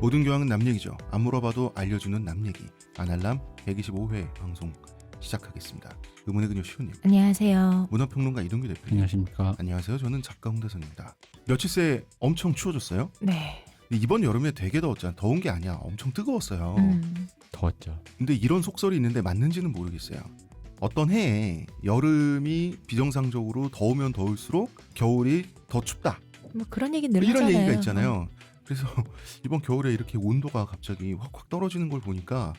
모든 교양은 남 얘기죠. 안 물어봐도 알려주는 남 얘기. 아날람 125회 방송 시작하겠습니다. 의문의 그녀 시호님. 안녕하세요. 문화평론가 이동규 대표님. 안녕하십니까. 안녕하세요. 저는 작가 홍대선입니다. 며칠 새 엄청 추워졌어요. 네. 이번 여름에 되게 더웠잖아. 더운 게 아니야. 엄청 뜨거웠어요. 더웠죠. 근데 이런 속설이 있는데 맞는지는 모르겠어요. 어떤 해에 여름이 비정상적으로 더우면 더울수록 겨울이 더 춥다. 뭐 그런 얘기 늘 이런 하잖아요. 얘기가 있잖아요. 그래서 이번 겨울에 이렇게 온도가 갑자기 확 떨어지는 걸 보니까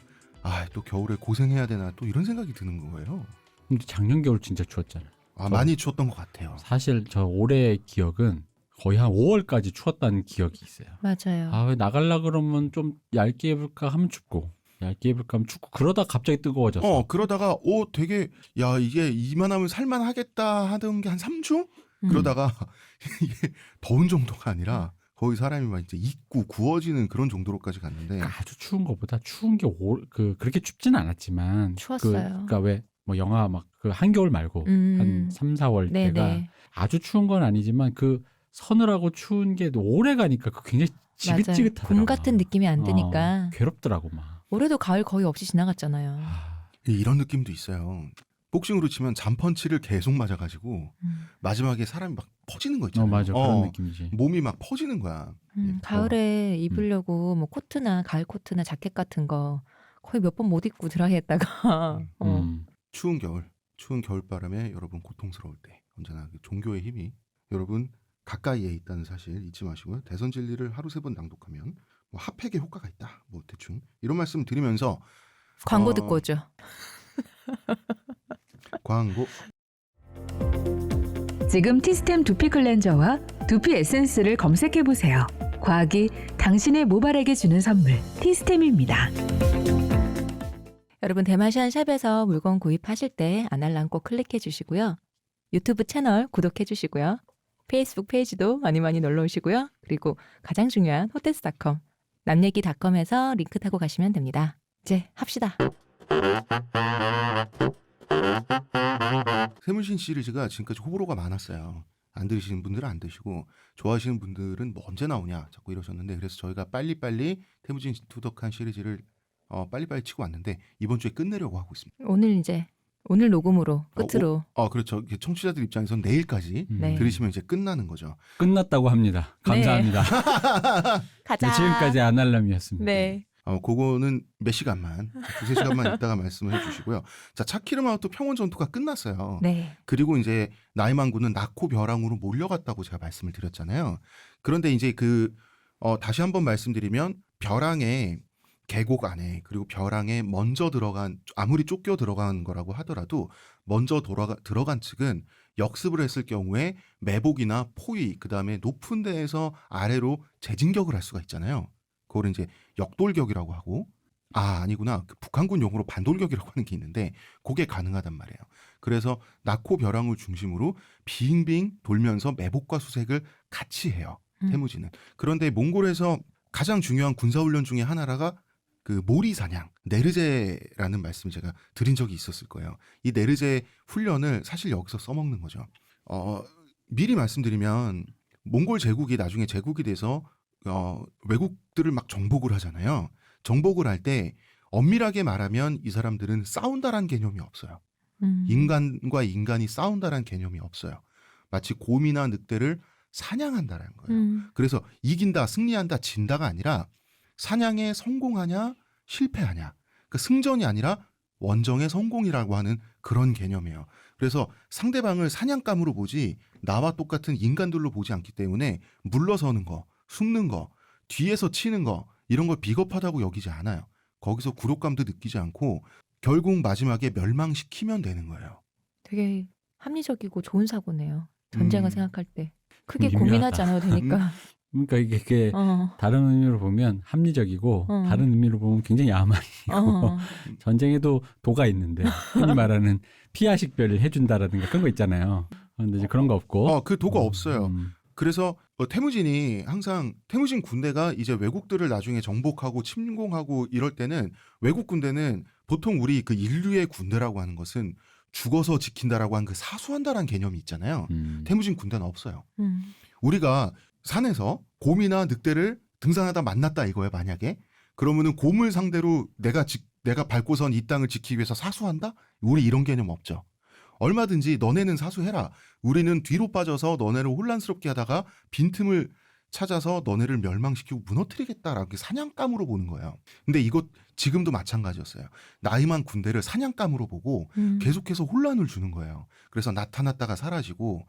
또 겨울에 고생해야 되나 또 이런 생각이 드는 거예요. 근데 작년 겨울 진짜 추웠잖아요. 많이 추웠던 것 같아요. 사실 저 올해 기억은 거의 한 5월까지 추웠다는 기억이 있어요. 맞아요. 왜 나가려 그러면 좀 얇게 입을까 하면 춥고 얇게 입을까 하면 춥고 그러다 갑자기 뜨거워졌어. 그러다가 되게 이게 이만하면 살만하겠다 하던 게 한 3주? 그러다가 이게 더운 정도가 아니라 거의 사람이 막 이제 익고 구워지는 그런 정도로까지 갔는데 그러니까 아주 추운 것보다 추운 게 그렇게 춥지는 않았지만 추웠어요. 그러니까 왜 뭐 영하 막 그 한겨울 말고 한 3, 4월 네네. 때가 아주 추운 건 아니지만 그 서늘하고 추운 게 오래 가니까 그 굉장히 지긋지긋하더라고. 봄 같은 느낌이 안 드니까. 괴롭더라고 막. 올해도 가을 거의 없이 지나갔잖아요. 이런 느낌도 있어요. 복싱으로 치면 잠펀치를 계속 맞아가지고 마지막에 사람이 막 퍼지는 거 있잖아요. 맞아. 그런 느낌이지. 몸이 막 퍼지는 거야. 가을에 입으려고 뭐 코트나 가을 코트나 자켓 같은 거 거의 몇 번 못 입고 드라이했다가 추운 겨울바람에 여러분 고통스러울 때 언제나 그 종교의 힘이 여러분 가까이에 있다는 사실 잊지 마시고요. 대선 진리를 하루 3번 낭독하면 뭐 핫팩에 효과가 있다. 뭐 대충 이런 말씀 드리면서 광고 듣고 오죠. 광고. 지금 티스템 두피 클렌저와 두피 에센스를 검색해보세요. 과학이 당신의 모발에게 주는 선물 티스템입니다. 여러분 대마시안 샵에서 물건 구입하실 때 아날람 꼭 클릭해 주시고요. 유튜브 채널 구독해 주시고요. 페이스북 페이지도 많이 놀러 오시고요. 그리고 가장 중요한 호텔스닷컴 남얘기닷컴에서 링크 타고 가시면 됩니다. 이제 합시다. 세문신 시리즈가 지금까지 호불호가 많았어요. 안 들으시는 분들은 안 드시고 좋아하시는 분들은 뭐 언제 나오냐 자꾸 이러셨는데 그래서 저희가 빨리빨리 태무진 투덕한 시리즈를 빨리빨리 치고 왔는데 이번 주에 끝내려고 하고 있습니다. 오늘 녹음으로 끝으로. 그렇죠. 청취자들 입장에선 내일까지 네. 들으시면 이제 끝나는 거죠. 끝났다고 합니다. 감사합니다. 가자. 지금까지 아날람이었습니다. 네. 그거는 몇 시간만, 2-3시간만 있다가 말씀을 해주시고요. 자, 차키르마우토 평원 전투가 끝났어요. 네. 그리고 이제 나이만군은 나코 벼랑으로 몰려갔다고 제가 말씀을 드렸잖아요. 그런데 이제 다시 한번 말씀드리면 벼랑의 계곡 안에 그리고 벼랑에 먼저 들어간 아무리 쫓겨 들어간 거라고 하더라도 먼저 들어간 측은 역습을 했을 경우에 매복이나 포위 그다음에 높은 데에서 아래로 재진격을 할 수가 있잖아요. 그걸 이제 역돌격이라고 하고 아니구나. 북한군 용어로 반돌격이라고 하는 게 있는데 그게 가능하단 말이에요. 그래서 나코 벼랑을 중심으로 빙빙 돌면서 매복과 수색을 같이 해요. 태무진은. 그런데 몽골에서 가장 중요한 군사훈련 중에 하나가 그 모리 사냥, 네르제라는 말씀을 제가 드린 적이 있었을 거예요. 이 네르제 훈련을 사실 여기서 써먹는 거죠. 미리 말씀드리면 몽골 제국이 나중에 제국이 돼서 외국들을 막 정복을 하잖아요. 정복을 할 때 엄밀하게 말하면 이 사람들은 싸운다란 개념이 없어요. 인간과 인간이 싸운다란 개념이 없어요. 마치 곰이나 늑대를 사냥한다라는 거예요. 그래서 이긴다, 승리한다, 진다가 아니라 사냥에 성공하냐 실패하냐 그 승전이 아니라 원정의 성공이라고 하는 그런 개념이에요. 그래서 상대방을 사냥감으로 보지 나와 똑같은 인간들로 보지 않기 때문에 물러서는 거, 숨는 거, 뒤에서 치는 거 이런 걸 비겁하다고 여기지 않아요. 거기서 굴욕감도 느끼지 않고 결국 마지막에 멸망시키면 되는 거예요. 되게 합리적이고 좋은 사고네요. 전쟁을 생각할 때. 크게 유명하다. 고민하지 않아도 되니까. 그러니까 이게 다른 의미로 보면 합리적이고 다른 의미로 보면 굉장히 야만이고 전쟁에도 도가 있는데 흔히 말하는 피하식별을 해준다라든가 그런 거 있잖아요. 그런데 이제 그런 거 없고. 그 도가 없어요. 그래서 태무진이 항상 태무진 군대가 이제 외국들을 나중에 정복하고 침공하고 이럴 때는 외국 군대는 보통 우리 그 인류의 군대라고 하는 것은 죽어서 지킨다라고 하는 그 사수한다라는 개념이 있잖아요. 태무진 군대는 없어요. 우리가 산에서 곰이나 늑대를 등산하다 만났다 이거야 만약에. 그러면은 곰을 상대로 내가 밟고선 이 땅을 지키기 위해서 사수한다? 우리 이런 개념 없죠. 얼마든지 너네는 사수해라. 우리는 뒤로 빠져서 너네를 혼란스럽게 하다가 빈틈을 찾아서 너네를 멸망시키고 무너뜨리겠다라는 게 사냥감으로 보는 거예요. 근데 이것 지금도 마찬가지였어요. 나이만 군대를 사냥감으로 보고 계속해서 혼란을 주는 거예요. 그래서 나타났다가 사라지고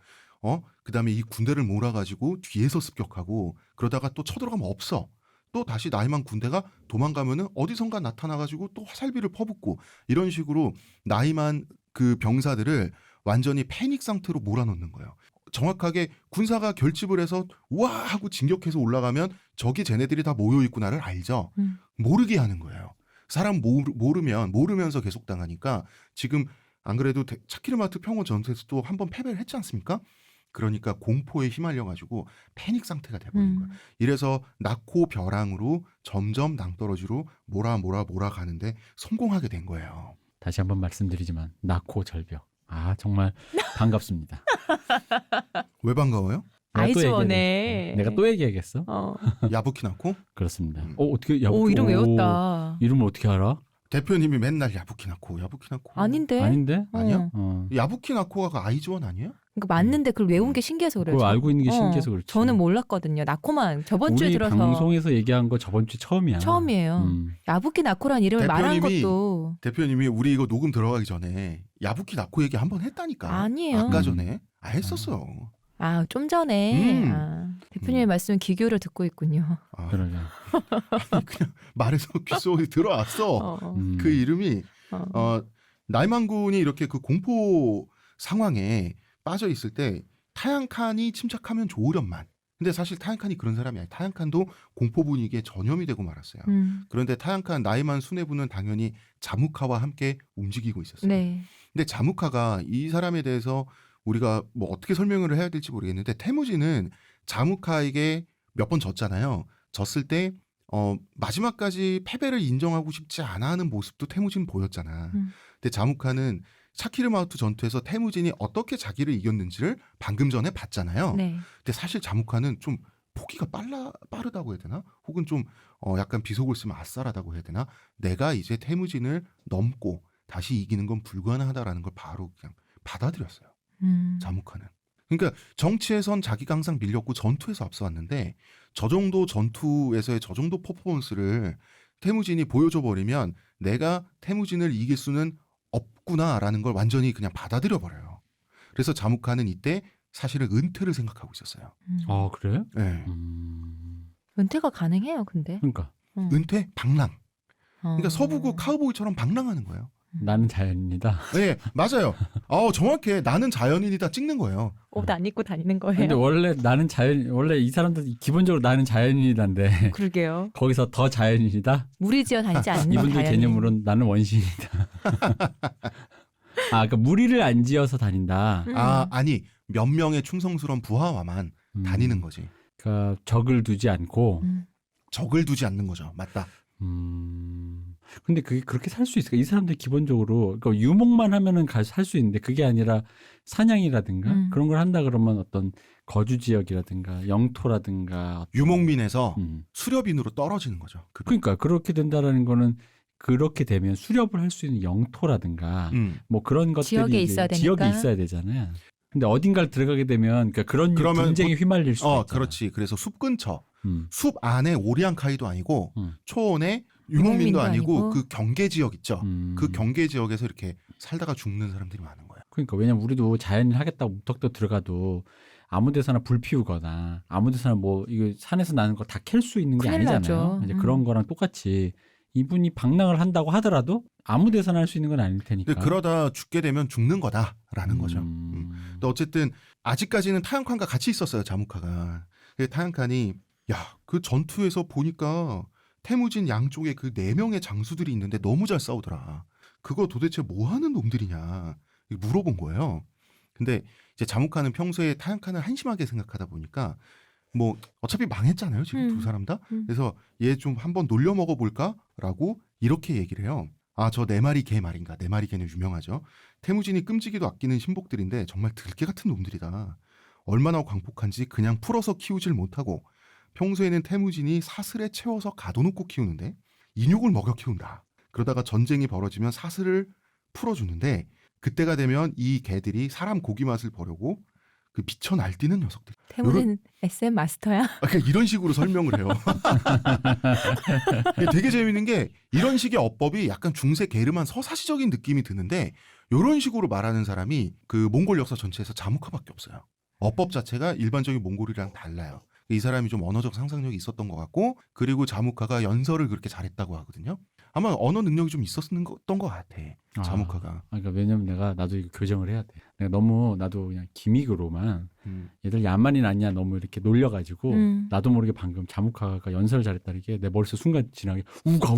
그다음에 이 군대를 몰아가지고 뒤에서 습격하고 그러다가 또 쳐들어가면 없어. 또 다시 나이만 군대가 도망가면은 어디선가 나타나가지고 또 화살비를 퍼붓고 이런 식으로 나이만 그 병사들을 완전히 패닉 상태로 몰아넣는 거예요. 정확하게 군사가 결집을 해서 와 하고 진격해서 올라가면 저기 쟤네들이 다 모여있구나를 알죠. 모르게 하는 거예요. 사람 모르면서 계속 당하니까 지금 안 그래도 차키르마트 평원 전투에서 또 한 번 패배를 했지 않습니까? 그러니까 공포에 휘말려가지고 패닉 상태가 돼버린 거예요. 이래서 낙호 벼랑으로 점점 낭떠러지로 몰아 가는데 성공하게 된 거예요. 다시 한번 말씀드리지만 낙호 절벽. 아 정말 반갑습니다. 왜 반가워요? 아이즈원에 내가 또 얘기하겠어? 야부키 나코? 그렇습니다. 어떻게 야부키? 오, 이름 외웠다. 이름을 어떻게 알아? 대표님이 맨날 야부키 나코. 아닌데? 아닌데? 아니야? 어. 야부키 나코가 아이즈원 아니에요? 그러니까 맞는데 그걸 외운 게 신기해서 그래요. 그걸 알고 있는 게 신기해서 그렇지. 저는 몰랐거든요. 나코만 저번 주에 우리 들어서 방송에서 얘기한 거 저번 주 처음이야. 처음이에요. 야부키 나코란 이름을 말한 것도 대표님이 우리 이거 녹음 들어가기 전에 야부키 나코 얘기 한번 했다니까. 아니에요. 아까 전에 했었어요. 좀 전에 대표님의 말씀은 기교를 듣고 있군요. 그러죠. 그냥 말해서 귓속에 들어왔어. 그 이름이 나이만군이 이렇게 그 공포 상황에 빠져 있을 때 타양칸이 침착하면 좋으련만. 근데 사실 타양칸이 그런 사람이 아니에요. 타양칸도 공포 분위기에 전염이 되고 말았어요. 그런데 타양칸 나이만 수뇌부는 당연히 자무카와 함께 움직이고 있었어요. 네. 근데 자무카가 이 사람에 대해서 우리가 뭐 어떻게 설명을 해야 될지 모르겠는데 태무진은 자무카에게 몇 번 졌잖아요. 졌을 때 마지막까지 패배를 인정하고 싶지 않아 하는 모습도 태무진 보였잖아. 근데 자무카는 차키르마우트 전투에서 태무진이 어떻게 자기를 이겼는지를 방금 전에 봤잖아요. 네. 근데 사실 자무카는 좀 포기가 빠르다고 해야 되나? 혹은 좀 약간 비속을 쓰면 아싸라다고 해야 되나? 내가 이제 태무진을 넘고 다시 이기는 건 불가능하다라는 걸 바로 그냥 받아들였어요. 자무카는. 그러니까 정치에선 자기가 항상 밀렸고 전투에서 앞서왔는데 저 정도 전투에서의 저 정도 퍼포먼스를 태무진이 보여줘 버리면 내가 태무진을 이길 수는 없구나라는 걸 완전히 그냥 받아들여 버려요. 그래서 자무카는 이때 사실은 은퇴를 생각하고 있었어요. 아 그래? 네. 은퇴가 가능해요, 근데. 그러니까 은퇴 방랑. 그러니까 서부구 카우보이처럼 방랑하는 거예요. 나는 자연인이다. 네, 맞아요. 정확해. 나는 자연인이다 찍는 거예요. 옷 안 입고 다니는 거예요. 근데 원래 이 사람들 기본적으로 나는 자연인이다인데 그러게요. 거기서 더 자연인이다? 무리지어 다니지 않는 이분들 자연인. 개념으로는 나는 원신이다. 그러니까 무리를 안 지어서 다닌다. 아니 몇 명의 충성스러운 부하와만 다니는 거지. 그러니까 적을 두지 않고 적을 두지 않는 거죠. 맞다. 근데 그게 그렇게 살 수 있을까? 이 사람들 기본적으로 그러니까 유목만 하면은 살 수 있는데 그게 아니라 사냥이라든가 그런 걸 한다 그러면 어떤 거주 지역이라든가 영토라든가 유목민에서 수렵인으로 떨어지는 거죠. 그러니까 그렇게 된다라는 거는 그렇게 되면 수렵을 할 수 있는 영토라든가 뭐 그런 것들이 지역에 있어야 되니까. 지역에 있어야 되잖아요. 근데 어딘가를 들어가게 되면 그러니까 그런 분쟁에 휘말릴 수 있잖아. 그렇지. 그래서 숲 근처, 숲 안에 오리안카이도 아니고 초원에 유목민도 유목민도 아니고 아니고. 그 경계 지역 있죠. 그 경계 지역에서 이렇게 살다가 죽는 사람들이 많은 거예요. 그러니까 왜냐면 우리도 자연인 하겠다고 무턱대고 들어가도 아무 데서나 불 피우거나 아무 데서나 뭐 이거 산에서 나는 거 다 캘 수 있는 게 큰일 아니잖아요. 나죠. 이제 그런 거랑 똑같이 이분이 방랑을 한다고 하더라도 아무 데서나 할 수 있는 건 아닐 테니까. 근데 그러다 죽게 되면 죽는 거다라는 거죠. 근데 어쨌든 아직까지는 타양칸과 같이 있었어요. 자무카가. 타양칸이 그 전투에서 보니까 태무진 양쪽에 그 4명의 장수들이 있는데 너무 잘 싸우더라. 그거 도대체 뭐 하는 놈들이냐 물어본 거예요. 근데 이제 자무카는 평소에 타양칸을 한심하게 생각하다 보니까 뭐 어차피 망했잖아요. 지금 두 사람 다. 그래서 얘 좀 한번 놀려 먹어볼까라고 이렇게 얘기를 해요. 저 4마리 개 말인가. 4마리 개는 유명하죠. 태무진이 끔찍이도 아끼는 신복들인데 정말 들개 같은 놈들이다. 얼마나 광폭한지 그냥 풀어서 키우질 못하고 평소에는 태무진이 사슬에 채워서 가둬놓고 키우는데 인육을 먹여 키운다. 그러다가 전쟁이 벌어지면 사슬을 풀어주는데 그때가 되면 이 개들이 사람 고기 맛을 보려고 그 미쳐 날뛰는 녀석들. 태무진 SM 마스터야? 그러니까 이런 식으로 설명을 해요. 되게 재밌는 게 이런 식의 어법이 약간 중세 게르만 서사시적인 느낌이 드는데 이런 식으로 말하는 사람이 그 몽골 역사 전체에서 자무카밖에 없어요. 어법 자체가 일반적인 몽골이랑 달라요. 이 사람이 좀 언어적 상상력이 있었던 것 같고 그리고 자무카가 연설을 그렇게 잘했다고 하거든요. 아마 언어 능력이 좀 있었던 것 같아. 자무카가. 그러니까 왜냐면 나도 이거 교정을 해야 돼. 내가 너무 나도 그냥 기믹으로만 얘들 야만이 났냐 너무 이렇게 놀려가지고 나도 모르게 방금 자무카가 연설을 잘했다는 게 내 머릿속 순간 지나게 우가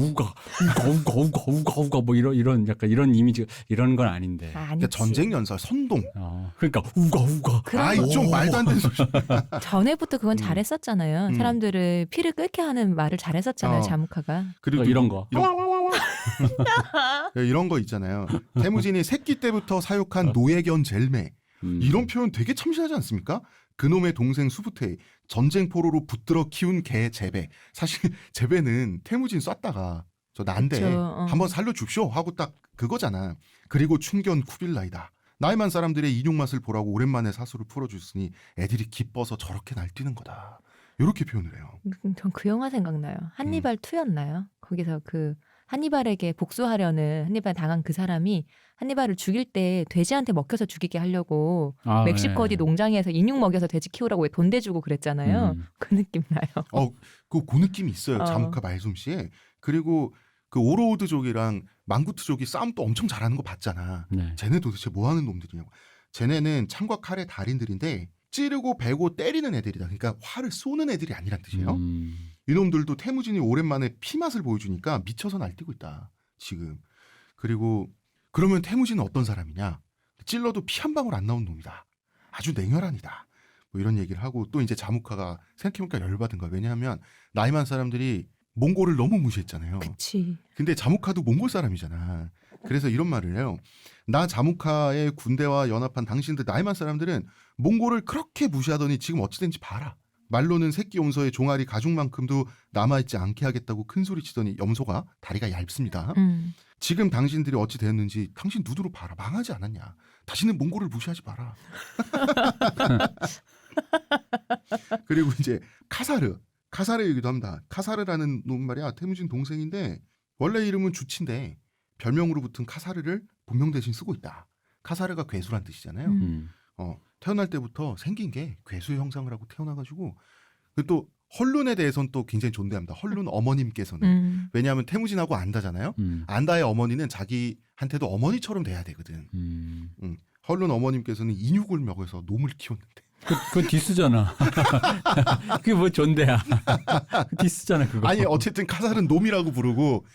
뭐 이런 약간 이런 이미지 이런 건 아닌데. 그러니까 전쟁 연설 선동. 그러니까 우가. 아이 좀 말도 안 되는 소리. 전에부터 그건 잘했었잖아요. 사람들을 피를 끓게 하는 말을 잘했었잖아요. 자무카가. 그리고 이런 거. 이런 거 있잖아요. 태무진이 새끼 때부터 사육한 노예견 젤메. 이런 표현 되게 참신하지 않습니까? 그놈의 동생 수부테이 전쟁 포로로 붙들어 키운 개 제베. 사실 제베는 태무진 쐈다가 저 난데 한번 살려줍쇼 하고 딱 그거잖아. 그리고 춘견 쿠빌라이다. 나이만 사람들의 인육 맛을 보라고 오랜만에 사수를 풀어줬으니 애들이 기뻐서 저렇게 날뛰는 거다. 이렇게 표현을 해요. 전 그 영화 생각나요. 한니발 2였나요? 거기서 그 한니발에게 복수하려는 한니발 당한 그 사람이 한니발을 죽일 때 돼지한테 먹혀서 죽이게 하려고 멕시코 어디 농장에서 인육 먹여서 돼지 키우라고 돈 대주고 그랬잖아요. 그 느낌 나요. 그 느낌이 있어요. 자무카 말솜씨에. 그리고 그 오로우드족이랑 망구트족이 싸움 또 엄청 잘하는 거 봤잖아. 네. 쟤네 도대체 뭐 하는 놈들이냐고. 쟤네는 창과 칼의 달인들인데 찌르고 베고 때리는 애들이다. 그러니까 활을 쏘는 애들이 아니란 뜻이에요. 이놈들도 태무진이 오랜만에 피맛을 보여주니까 미쳐서 날뛰고 있다. 지금. 그리고 그러면 태무진은 어떤 사람이냐. 찔러도 피 한 방울 안 나온 놈이다. 아주 냉혈한이다. 뭐 이런 얘기를 하고 또 이제 자무카가 생각해보니까 열받은 거야. 왜냐하면 나이만 사람들이 몽골을 너무 무시했잖아요. 그치. 근데 자무카도 몽골 사람이잖아. 그래서 이런 말을 해요. 나 자무카의 군대와 연합한 당신들 나이만 사람들은 몽골을 그렇게 무시하더니 지금 어찌 된지 봐라. 말로는 새끼 염소의 종아리 가죽만큼도 남아있지 않게 하겠다고 큰소리 치더니 염소가 다리가 얇습니다. 지금 당신들이 어찌 되었는지 당신 눈으로 봐라. 망하지 않았냐. 다시는 몽골을 무시하지 마라. 그리고 이제 카사르 얘기도 합니다. 카사르라는 놈 말이야. 태무진 동생인데 원래 이름은 주치인데 별명으로 붙은 카사르를 본명 대신 쓰고 있다. 카사르가 괴수란 뜻이잖아요. 태어날 때부터 생긴 게 괴수의 형상을 하고 태어나가지고 또 헐룬에 대해서는 또 굉장히 존대합니다. 헐룬 어머님께서는 왜냐하면 태무진하고 안다잖아요. 안다의 어머니는 자기한테도 어머니처럼 돼야 되거든. 헐룬 어머님께서는 인육을 먹여서 놈을 키웠는데. 그거 디스잖아. 그게 뭐 존대야. 디스잖아 그거. 아니 어쨌든 카사르는 놈이라고 부르고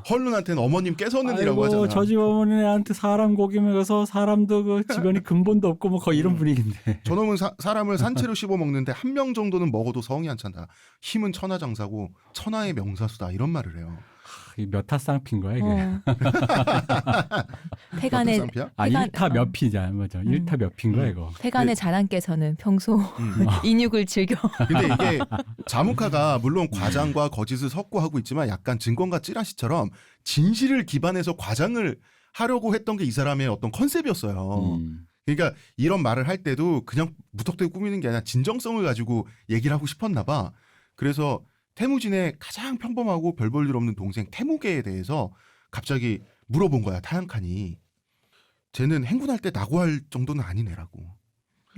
헐룬한테는 어머님께서는이라고 하잖아. 저 집 어머니한테 사람 고기 먹여서 사람도 그 주변에 근본도 없고 뭐 거의 이런 분위기인데. 저놈은 사람을 산채로 씹어 먹는데 한 명 정도는 먹어도 성이 안 찬다. 힘은 천하장사고 천하의 명사수다. 이런 말을 해요. 몇 타 쌍피인 거야 이게. 태간의 1타 몇 피자 맞아. 1타 몇 피인 거야 이거. 태간의 자랑께서는 평소 인육을 즐겨. 근데 이게 자무카가 물론 과장과 거짓을 섞고 하고 있지만 약간 증권가 찌라시처럼 진실을 기반해서 과장을 하려고 했던 게 이 사람의 어떤 컨셉이었어요. 그러니까 이런 말을 할 때도 그냥 무턱대고 꾸미는 게 아니라 진정성을 가지고 얘기를 하고 싶었나 봐. 그래서 태무진의 가장 평범하고 별 볼 일 없는 동생 태무게에 대해서 갑자기 물어본 거야. 타양칸이. 쟤는 행군할 때 낙오할 정도는 아닌 애라고.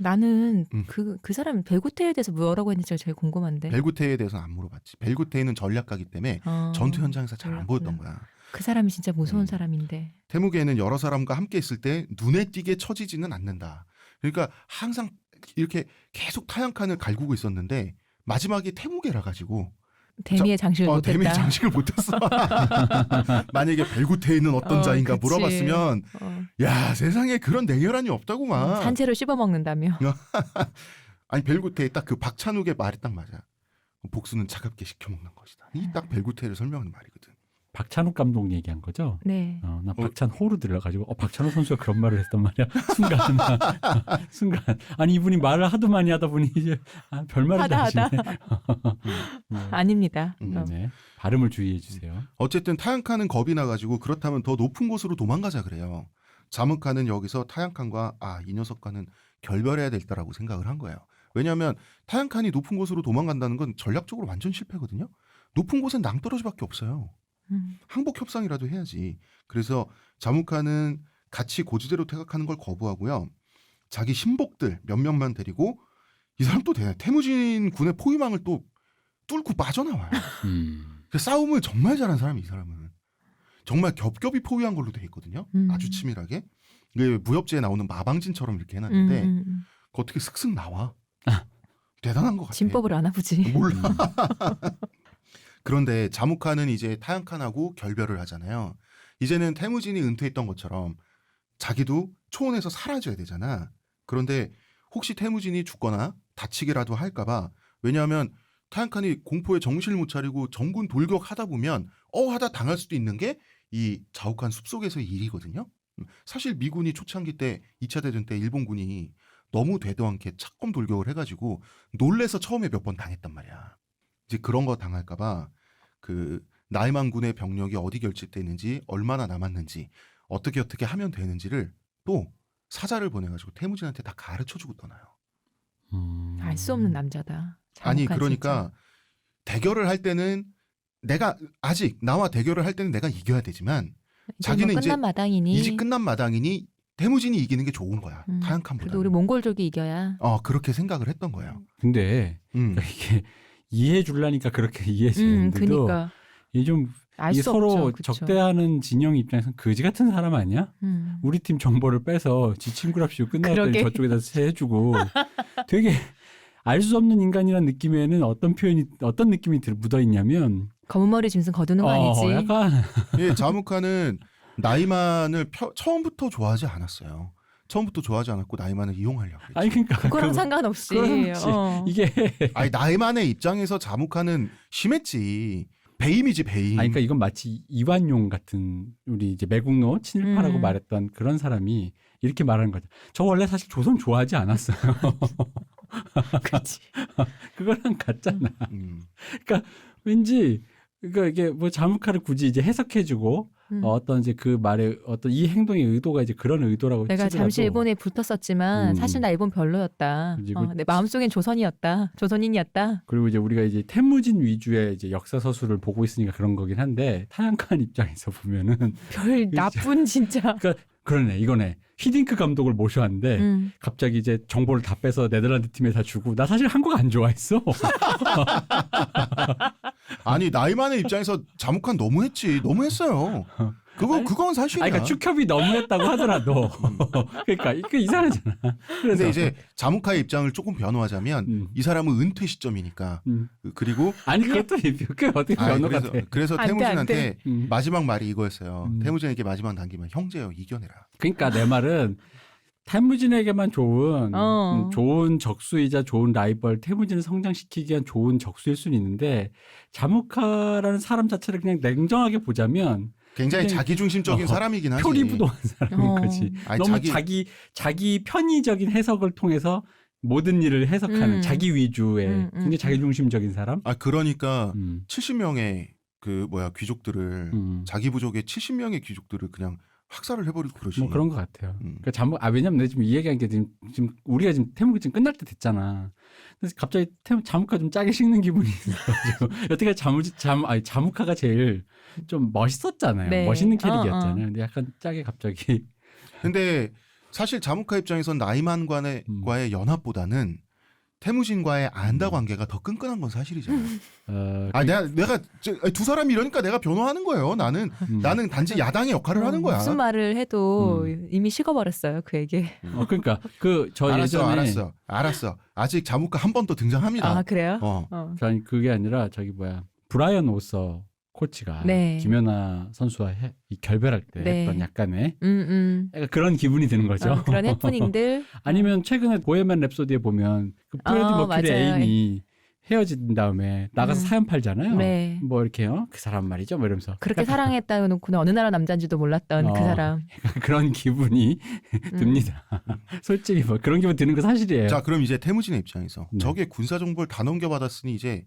나는 그 사람 벨구테에 대해서 뭐라고 했는지 제일 궁금한데. 벨구테에 대해서는 안 물어봤지. 벨구테는 전략가기 때문에 전투 현장에서 잘 안 보였던 거야. 그 사람이 진짜 무서운 사람인데. 태무게는 여러 사람과 함께 있을 때 눈에 띄게 처지지는 않는다. 그러니까 항상 이렇게 계속 타양칸을 갈구고 있었는데 마지막에 태무게라 가지고 대미의 장식을 못했다. 대미의 장식을 못했어. 만약에 벨구테이는 어떤 자인가 그치. 물어봤으면 야 세상에 그런 냉혈한이 없다고만. 산채로 씹어먹는다며. 아니 벨구테이 딱 그 박찬욱의 말이 딱 맞아. 복수는 차갑게 식혀먹는 것이다. 이 딱 벨구테이를 설명하는 말이거든. 박찬욱 감독 얘기한 거죠? 네. 나 박찬호로 들려가지고 박찬호 선수가 그런 말을 했단 말이야. 순간 아니 이분이 말을 하도 많이 하다 보니 이제 별말을 다 하시네. 아닙니다. 네. 발음을 주의해 주세요. 어쨌든 타양칸은 겁이 나가지고 그렇다면 더 높은 곳으로 도망가자 그래요. 자무칸은 여기서 타양칸과 이 녀석과는 결별해야 되겠다라고 생각을 한 거예요. 왜냐하면 타양칸이 높은 곳으로 도망간다는 건 전략적으로 완전 실패거든요. 높은 곳엔 낭떠러지밖에 없어요. 항복 협상이라도 해야지. 그래서 자무칸은 같이 고지대로 퇴각하는 걸 거부하고요. 자기 신복들 몇몇만 데리고 이 사람 또 대단해. 태무진 군의 포위망을 또 뚫고 빠져나와요. 그 싸움을 정말 잘한 사람이 이 사람은. 정말 겹겹이 포위한 걸로 돼 있거든요. 아주 치밀하게. 이게 무협지에 나오는 마방진처럼 이렇게 해놨는데 어떻게 슥슥 나와. 대단한 것 같아. 진법을 안 해보지. 몰라. 그런데 자무칸은 이제 타양칸하고 결별을 하잖아요. 이제는 태무진이 은퇴했던 것처럼 자기도 초원에서 사라져야 되잖아. 그런데 혹시 태무진이 죽거나 다치게라도 할까봐, 왜냐하면 타양칸이 공포에 정신을 못 차리고 정군 돌격하다 보면 하다 당할 수도 있는 게 이 자우칸 숲속에서의 일이거든요. 사실 미군이 초창기 때 2차 대전 때 일본군이 너무 되도 않게 착검 돌격을 해가지고 놀래서 처음에 몇 번 당했단 말이야. 이제 그런 거 당할까봐 그 나이만 군의 병력이 어디 결집돼 있는지, 얼마나 남았는지, 어떻게 하면 되는지를 또 사자를 보내가지고 태무진한테 다 가르쳐주고 떠나요. 알 수 없는 남자다. 아니 자무칸 그러니까 진짜. 대결을 할 때는 나와 대결을 할 때는 내가 이겨야 되지만 자기는 끝난 마당이니. 이제 끝난 마당이니 태무진이 이기는 게 좋은 거야. 타양칸보다. 그래도 우리 몽골족이 이겨야. 그렇게 생각을 했던 거예요. 근데 이게 이해해 주려니까 그렇게 이해했는데도 그러니까. 이게 좀 알 이 수 서로 없죠. 그쵸. 적대하는 진영 입장에서는 거지 같은 사람 아니야? 우리 팀 정보를 빼서 지 친구랍시고 끝났더니 그러게. 저쪽에다 해주고 되게 알 수 없는 인간이라는 느낌에는 어떤 느낌이 묻어 있냐면 검은 머리 짐승 거두는 거 아니지. 약간 예, 자무칸은 나이만을 처음부터 좋아하지 않았어요. 처음부터 좋아하지 않았고 나이만을 이용하려고 했죠. 아니 그러니까 그거랑 상관없이. 이게 아니 나이만의 입장에서 자무칸은 심했지. 배임이지 배임. 그러니까 이건 마치 이완용 같은 우리 이제 매국노 친일파라고 말했던 그런 사람이 이렇게 말하는 거죠. 저 원래 사실 조선 좋아하지 않았어요. 그렇지. 그거랑 같잖아. 그러니까 왠지 그러니까 이게 뭐 자무카를 굳이 이제 해석해주고 어떤 이제 그 말의 어떤 이 행동의 의도가 이제 그런 의도라고 내가 치더라도 잠시 일본에 붙었었지만 사실 나 일본 별로였다. 그리고 내 마음속엔 조선이었다. 조선인이었다. 그리고 이제 우리가 이제 태무진 위주의 이제 역사 서술을 보고 있으니까 그런 거긴 한데 타양칸 입장에서 보면은 별 나쁜 진짜. 그러니까 그러네 이거네. 히딩크 감독을 모셔왔는데 갑자기 이제 정보를 다 빼서 네덜란드 팀에 다 주고 나 사실 한국 안 좋아했어. 아니 나이만의 입장에서 자무칸 너무했지. 너무했어요. 그건 사실이야. 그러니까 축협이 너무했다고 하더라도 그러니까 이거 이상하잖아. 그런데 이제 자무카의 입장을 조금 변호하자면 이 사람은 은퇴 시점이니까 그리고 아니 그것도 그게 어떻게 변호가 돼? 그래서 안 돼, 태무진한테 안 돼. 마지막 말이 이거였어요. 태무진에게 마지막 남기면 형제여 이겨내라. 그러니까 내 말은 태무진에게만 좋은 적수이자 좋은 라이벌, 태무진을 성장시키기 위한 좋은 적수일 수는 있는데 자무카라는 사람 자체를 그냥 냉정하게 보자면 굉장히 자기중심적인 사람이긴 하지. 표리부동한 사람인 거지. 아니, 너무 자기 편의적인 해석을 통해서 모든 일을 해석하는 자기 위주의 굉장히 자기중심적인 사람. 그러니까 70명의 귀족들을 자기 부족의 70명의 귀족들을 그냥 학살을 해버리고 그러지. 뭐 그런 것 같아요. 그러니까 왜냐면 내가 지금 이 얘기한 게 지금 우리가 지금 태무가 지금 끝날 때 됐잖아. 그래서 갑자기 자무카 좀 짜게 식는 기분이 있어가지고 여태까지 자무카가 제일 좀 멋있었잖아요. 네. 멋있는 캐릭이었잖아요. 근데 약간 짜게 갑자기. 근데 사실 자무카 입장에선 나이만과의 연합보다는 태무진과의 안다 관계가 더 끈끈한 건 사실이잖아요. 내가 두 사람이 이러니까 내가 변호하는 거예요. 나는 단지 야당의 역할을 하는 거야. 무슨 말을 해도 이미 식어버렸어요. 그에게. 그러니까 알았어. 아직 자무카 한 번 더 등장합니다. 그래요? 아니 그게 아니라 브라이언 오서 코치가 김연아 선수와 결별할 때 했던 약간의 약간 그런 기분이 드는 거죠. 그런 해프닝들. 아니면 최근에 보헤미안 랩소디에 보면 그 프레디 머큐리 애인이 헤어진 다음에 나가서 사연 팔잖아요. 네. 뭐 이렇게 그 사람 말이죠, 뭐 이러면서 그렇게 사랑했다 놓고는 어느 나라 남자인지도 몰랐던 그 사람. 그런 기분이 듭니다. 솔직히 뭐 그런 기분 드는 거 사실이에요. 자, 그럼 이제 태무진의 입장에서 네. 적의 군사 정보를 다 넘겨받았으니 이제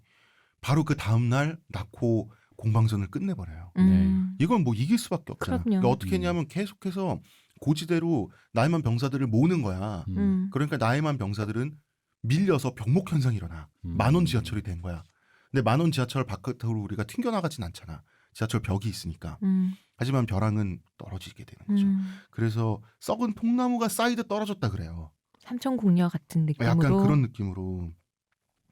바로 그 다음 날 낳고 공방전을 끝내버려요. 이건 뭐 이길 수밖에 없잖아. 그럼요. 그러니까 어떻게 했냐면 계속해서 고지대로 나이만 병사들을 모으는 거야. 그러니까 나이만 병사들은 밀려서 병목 현상이 일어나. 만원 지하철이 된 거야. 근데 만원 지하철 바깥으로 우리가 튕겨나가진 않잖아. 지하철 벽이 있으니까. 하지만 벼랑은 떨어지게 되는 거죠. 그래서 썩은 통나무가 사이드 떨어졌다 그래요. 삼천궁녀 같은 느낌으로. 약간 그런 느낌으로.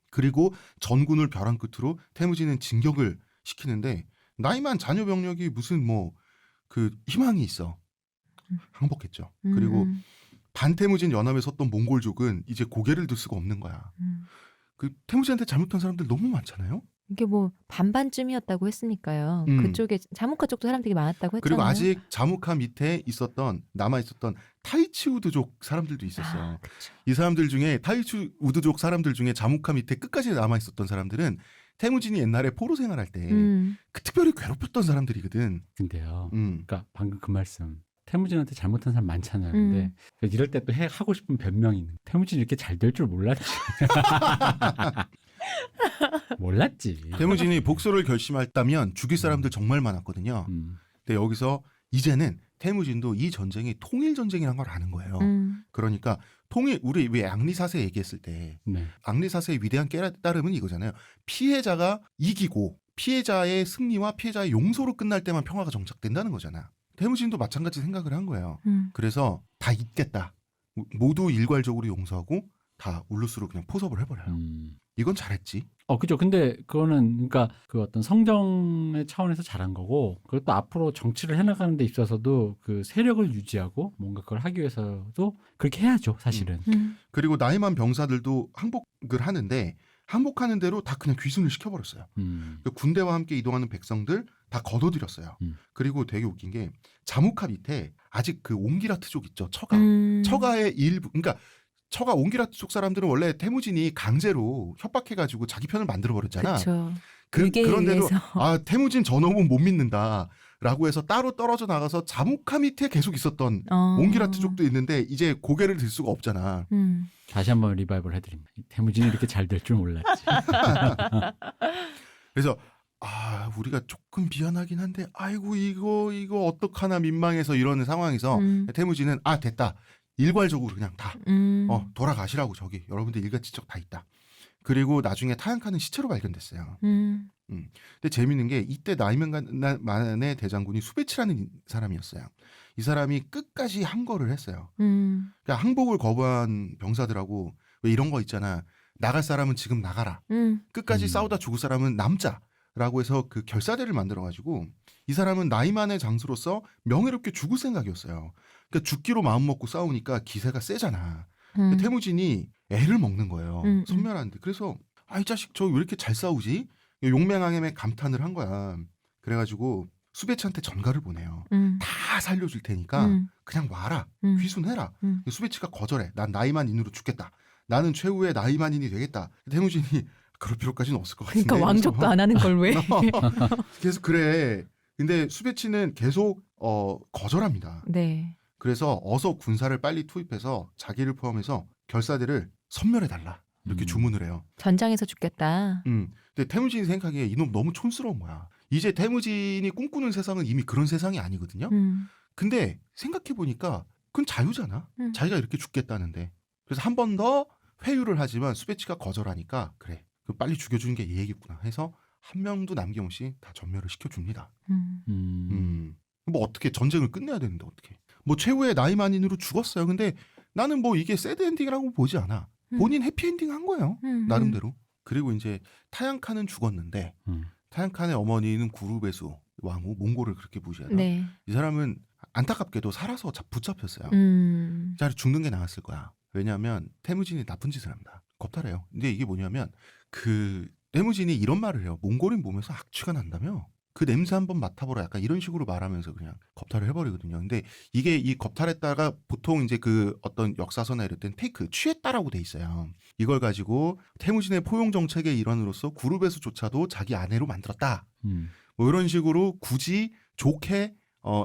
그리고 전군을 벼랑 끝으로 태무진은 진격을 시키는데 나이만 자녀 병력이 무슨 뭐 그 희망이 있어. 항복했죠. 그리고 반태무진 연합에 섰던 몽골족은 이제 고개를 들 수가 없는 거야. 그 태무진한테 잘못한 사람들 너무 많잖아요. 이게 뭐 반반쯤이었다고 했으니까요. 음. 그쪽에 자무카 쪽도 사람들이 많았다고 했잖아요. 그리고 아직 자무카 밑에 남아 있었던 타이치우드족 사람들도 있었어. 아, 그쵸. 이 사람들 중에 타이치우드족 사람들 중에 자무카 밑에 끝까지 남아 있었던 사람들은 태무진이 옛날에 포로 생활할 때 그 특별히 괴롭혔던 사람들이거든. 근데요. 그러니까 방금 그 말씀. 태무진한테 잘못한 사람 많잖아요. 근데 이럴 때 또 하고 싶은 변명이 있는. 태무진 이렇게 잘 될 줄 몰랐지. 몰랐지. 태무진이 복수를 결심했다면 죽일 사람들 정말 많았거든요. 근데 여기서 이제는 태무진도 이 전쟁이 통일 전쟁이라는 걸 아는 거예요. 그러니까 우리 왜 앙리사세 얘기했을 때 네. 앙리사세의 위대한 깨달음은 이거잖아요. 피해자가 이기고 피해자의 승리와 피해자의 용서로 끝날 때만 평화가 정착된다는 거잖아. 태무진도 마찬가지 생각을 한 거예요. 그래서 다 잊겠다. 모두 일괄적으로 용서하고 다 울루스로 그냥 포섭을 해버려요. 이건 잘했지. 그죠. 근데 그거는 그러니까 그 어떤 성정의 차원에서 잘한 거고, 그것도 앞으로 정치를 해나가는 데 있어서도 그 세력을 유지하고 뭔가 그걸 하기 위해서도 그렇게 해야죠, 사실은. 그리고 나이만 병사들도 항복을 하는데 항복하는 대로 다 그냥 귀순을 시켜버렸어요. 그 군대와 함께 이동하는 백성들 다 걷어들였어요. 그리고 되게 웃긴 게 자무카 밑에 아직 그 옹기라트족 있죠. 처가의 일부. 그러니까 처가 옹기라트족 사람들은 원래 태무진이 강제로 협박해가지고 자기 편을 만들어버렸잖아. 그렇죠. 그런데도 태무진 저놈은 못 믿는다라고 해서 따로 떨어져 나가서 자무카 밑에 계속 있었던 옹기라트족도 있는데 이제 고개를 들 수가 없잖아. 다시 한번 리바이벌 해드립니다. 태무진이 이렇게 잘 될 줄 몰랐지. 그래서 우리가 조금 미안하긴 한데 아이고 이거 어떡하나 민망해서 이러는 상황에서 태무진은 됐다. 일괄적으로 그냥 다 돌아가시라고 저기 여러분들 일가지적 다 있다. 그리고 나중에 타양카는 시체로 발견됐어요. 근데 재밌는 게 이때 나이만의 대장군이 수베치라는 사람이었어요. 이 사람이 끝까지 항거를 했어요. 그러니까 항복을 거부한 병사들하고 왜 이런 거 있잖아. 나갈 사람은 지금 나가라. 끝까지 싸우다 죽을 사람은 남자라고 해서 그 결사대를 만들어가지고 이 사람은 나이만의 장수로서 명예롭게 죽을 생각이었어요. 그러니까 죽기로 마음먹고 싸우니까 기세가 세잖아. 태무진이 애를 먹는 거예요. 선멸하는데. 그래서 이 자식 저 왜 이렇게 잘 싸우지? 용맹항엠에 감탄을 한 거야. 그래가지고 수베치한테 전가를 보내요. 다 살려줄 테니까 그냥 와라. 귀순해라. 수베치가 거절해. 난 나이만인으로 죽겠다. 나는 최후의 나이만인이 되겠다. 태무진이 그럴 필요까지는 없을 것 같은데. 그러니까 왕족도 안 하는 걸 왜? 계속 그래. 근데 수베치는 계속 거절합니다. 네. 그래서 어서 군사를 빨리 투입해서 자기를 포함해서 결사대를 섬멸해달라. 이렇게 주문을 해요. 전장에서 죽겠다. 근데 태무진이 생각하기에 이놈 너무 촌스러운 거야. 이제 태무진이 꿈꾸는 세상은 이미 그런 세상이 아니거든요. 근데 생각해보니까 그건 자유잖아. 자기가 이렇게 죽겠다는데. 그래서 한 번 더 회유를 하지만 수베치가 거절하니까 그래. 빨리 죽여주는 게 예의겠구나 해서 한 명도 남김없이 다 전멸을 시켜줍니다. 뭐 어떻게 전쟁을 끝내야 되는데 어떻게. 뭐 최후의 나이만인으로 죽었어요. 근데 나는 뭐 이게 새드 엔딩이라고 보지 않아. 본인 해피엔딩 한 거예요. 나름대로. 그리고 이제 타양칸은 죽었는데 타양칸의 어머니는 구르베수 왕후 몽골을 그렇게 무시하다. 네. 이 사람은 안타깝게도 살아서 붙잡혔어요. 차라리 죽는 게 나았을 거야. 왜냐하면 태무진이 나쁜 짓을 합니다. 겁탈해요. 근데 이게 뭐냐면 그 태무진이 이런 말을 해요. 몽골인 몸에서 악취가 난다며. 그 냄새 한번 맡아보라 약간 이런 식으로 말하면서 그냥 겁탈을 해버리거든요. 근데 이게 이 겁탈했다가 보통 이제 그 어떤 역사서나 이럴 땐 테이크 취했다라고 돼 있어요. 이걸 가지고 태무진의 포용 정책의 일환으로서 그룹에서조차도 자기 아내로 만들었다. 뭐 이런 식으로 굳이 좋게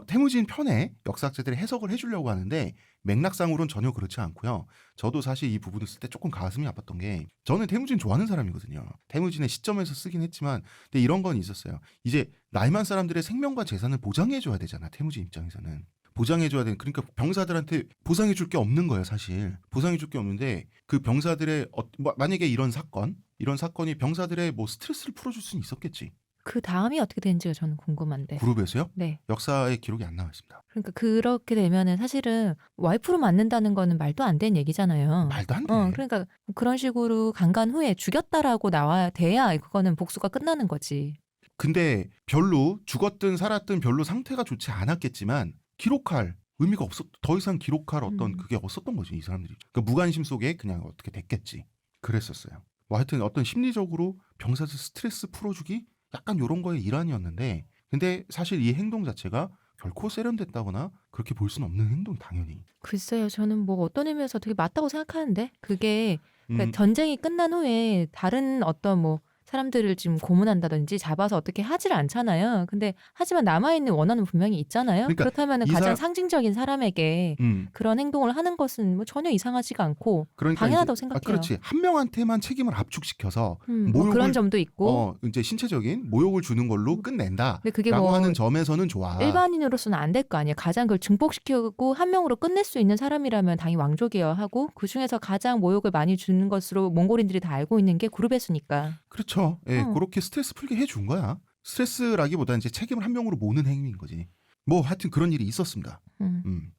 태무진 편에 역사학자들이 해석을 해주려고 하는데 맥락상으로는 전혀 그렇지 않고요. 저도 사실 이 부분을 쓸 때 조금 가슴이 아팠던 게 저는 태무진 좋아하는 사람이거든요. 태무진의 시점에서 쓰긴 했지만 근데 이런 건 있었어요. 이제 나이만 사람들의 생명과 재산을 보장해줘야 되잖아. 태무진 입장에서는. 보장해줘야 되는 그러니까 병사들한테 보상해줄 게 없는 거예요. 사실. 보상해줄 게 없는데 그 병사들의 만약에 이런 사건이 병사들의 뭐 스트레스를 풀어줄 수는 있었겠지. 그 다음이 어떻게 되는지가 저는 궁금한데. 그룹에서요? 네. 역사에 기록이 안 나와 있습니다. 그러니까 그렇게 되면은 사실은 와이프로 맞는다는 거는 말도 안 되는 얘기잖아요. 말도 안 돼. 그러니까 그런 식으로 강간 후에 죽였다라고 나와야 돼야 그거는 복수가 끝나는 거지. 근데 별로 죽었든 살았든 별로 상태가 좋지 않았겠지만 기록할 의미가 더 이상 기록할 어떤 그게 없었던 거죠. 이 사람들이. 그러니까 무관심 속에 그냥 어떻게 됐겠지. 그랬었어요. 뭐 하여튼 어떤 심리적으로 병사들 스트레스 풀어주기 약간 이런 거의 일환이었는데 근데 사실 이 행동 자체가 결코 세련됐다거나 그렇게 볼 수는 없는 행동 당연히. 글쎄요. 저는 뭐 어떤 의미에서 되게 맞다고 생각하는데 그게 그러니까 음, 전쟁이 끝난 후에 다른 어떤 뭐 사람들을 지금 고문한다든지 잡아서 어떻게 하지를 않잖아요. 근데 하지만 남아있는 원한은 분명히 있잖아요. 그러니까 그렇다면 이 가장 사람- 상징적인 사람에게 그런 행동을 하는 것은 뭐 전혀 이상하지가 않고 그러니까 당연하다고 이제, 생각해요. 그렇지. 한 명한테만 책임을 압축시켜서 뭐 그런 모욕을- 점도 있고 이제 신체적인 모욕을 주는 걸로 끝낸다라고 근데 그게 뭐 하는 점에서는 좋아. 일반인으로서는 안 될 거 아니에요. 가장 그걸 증폭시키고 한 명으로 끝낼 수 있는 사람이라면 당연히 왕족이어야 하고 그중에서 가장 모욕을 많이 주는 것으로 몽골인들이 다 알고 있는 게 구르베스니까. 그렇죠. 예, 어. 그렇게 스트레스 풀게 해준 거야. 스트레스라기보다 이제 책임을 한 명으로 모는 행위인 거지. 뭐 하여튼 그런 일이 있었습니다. 음.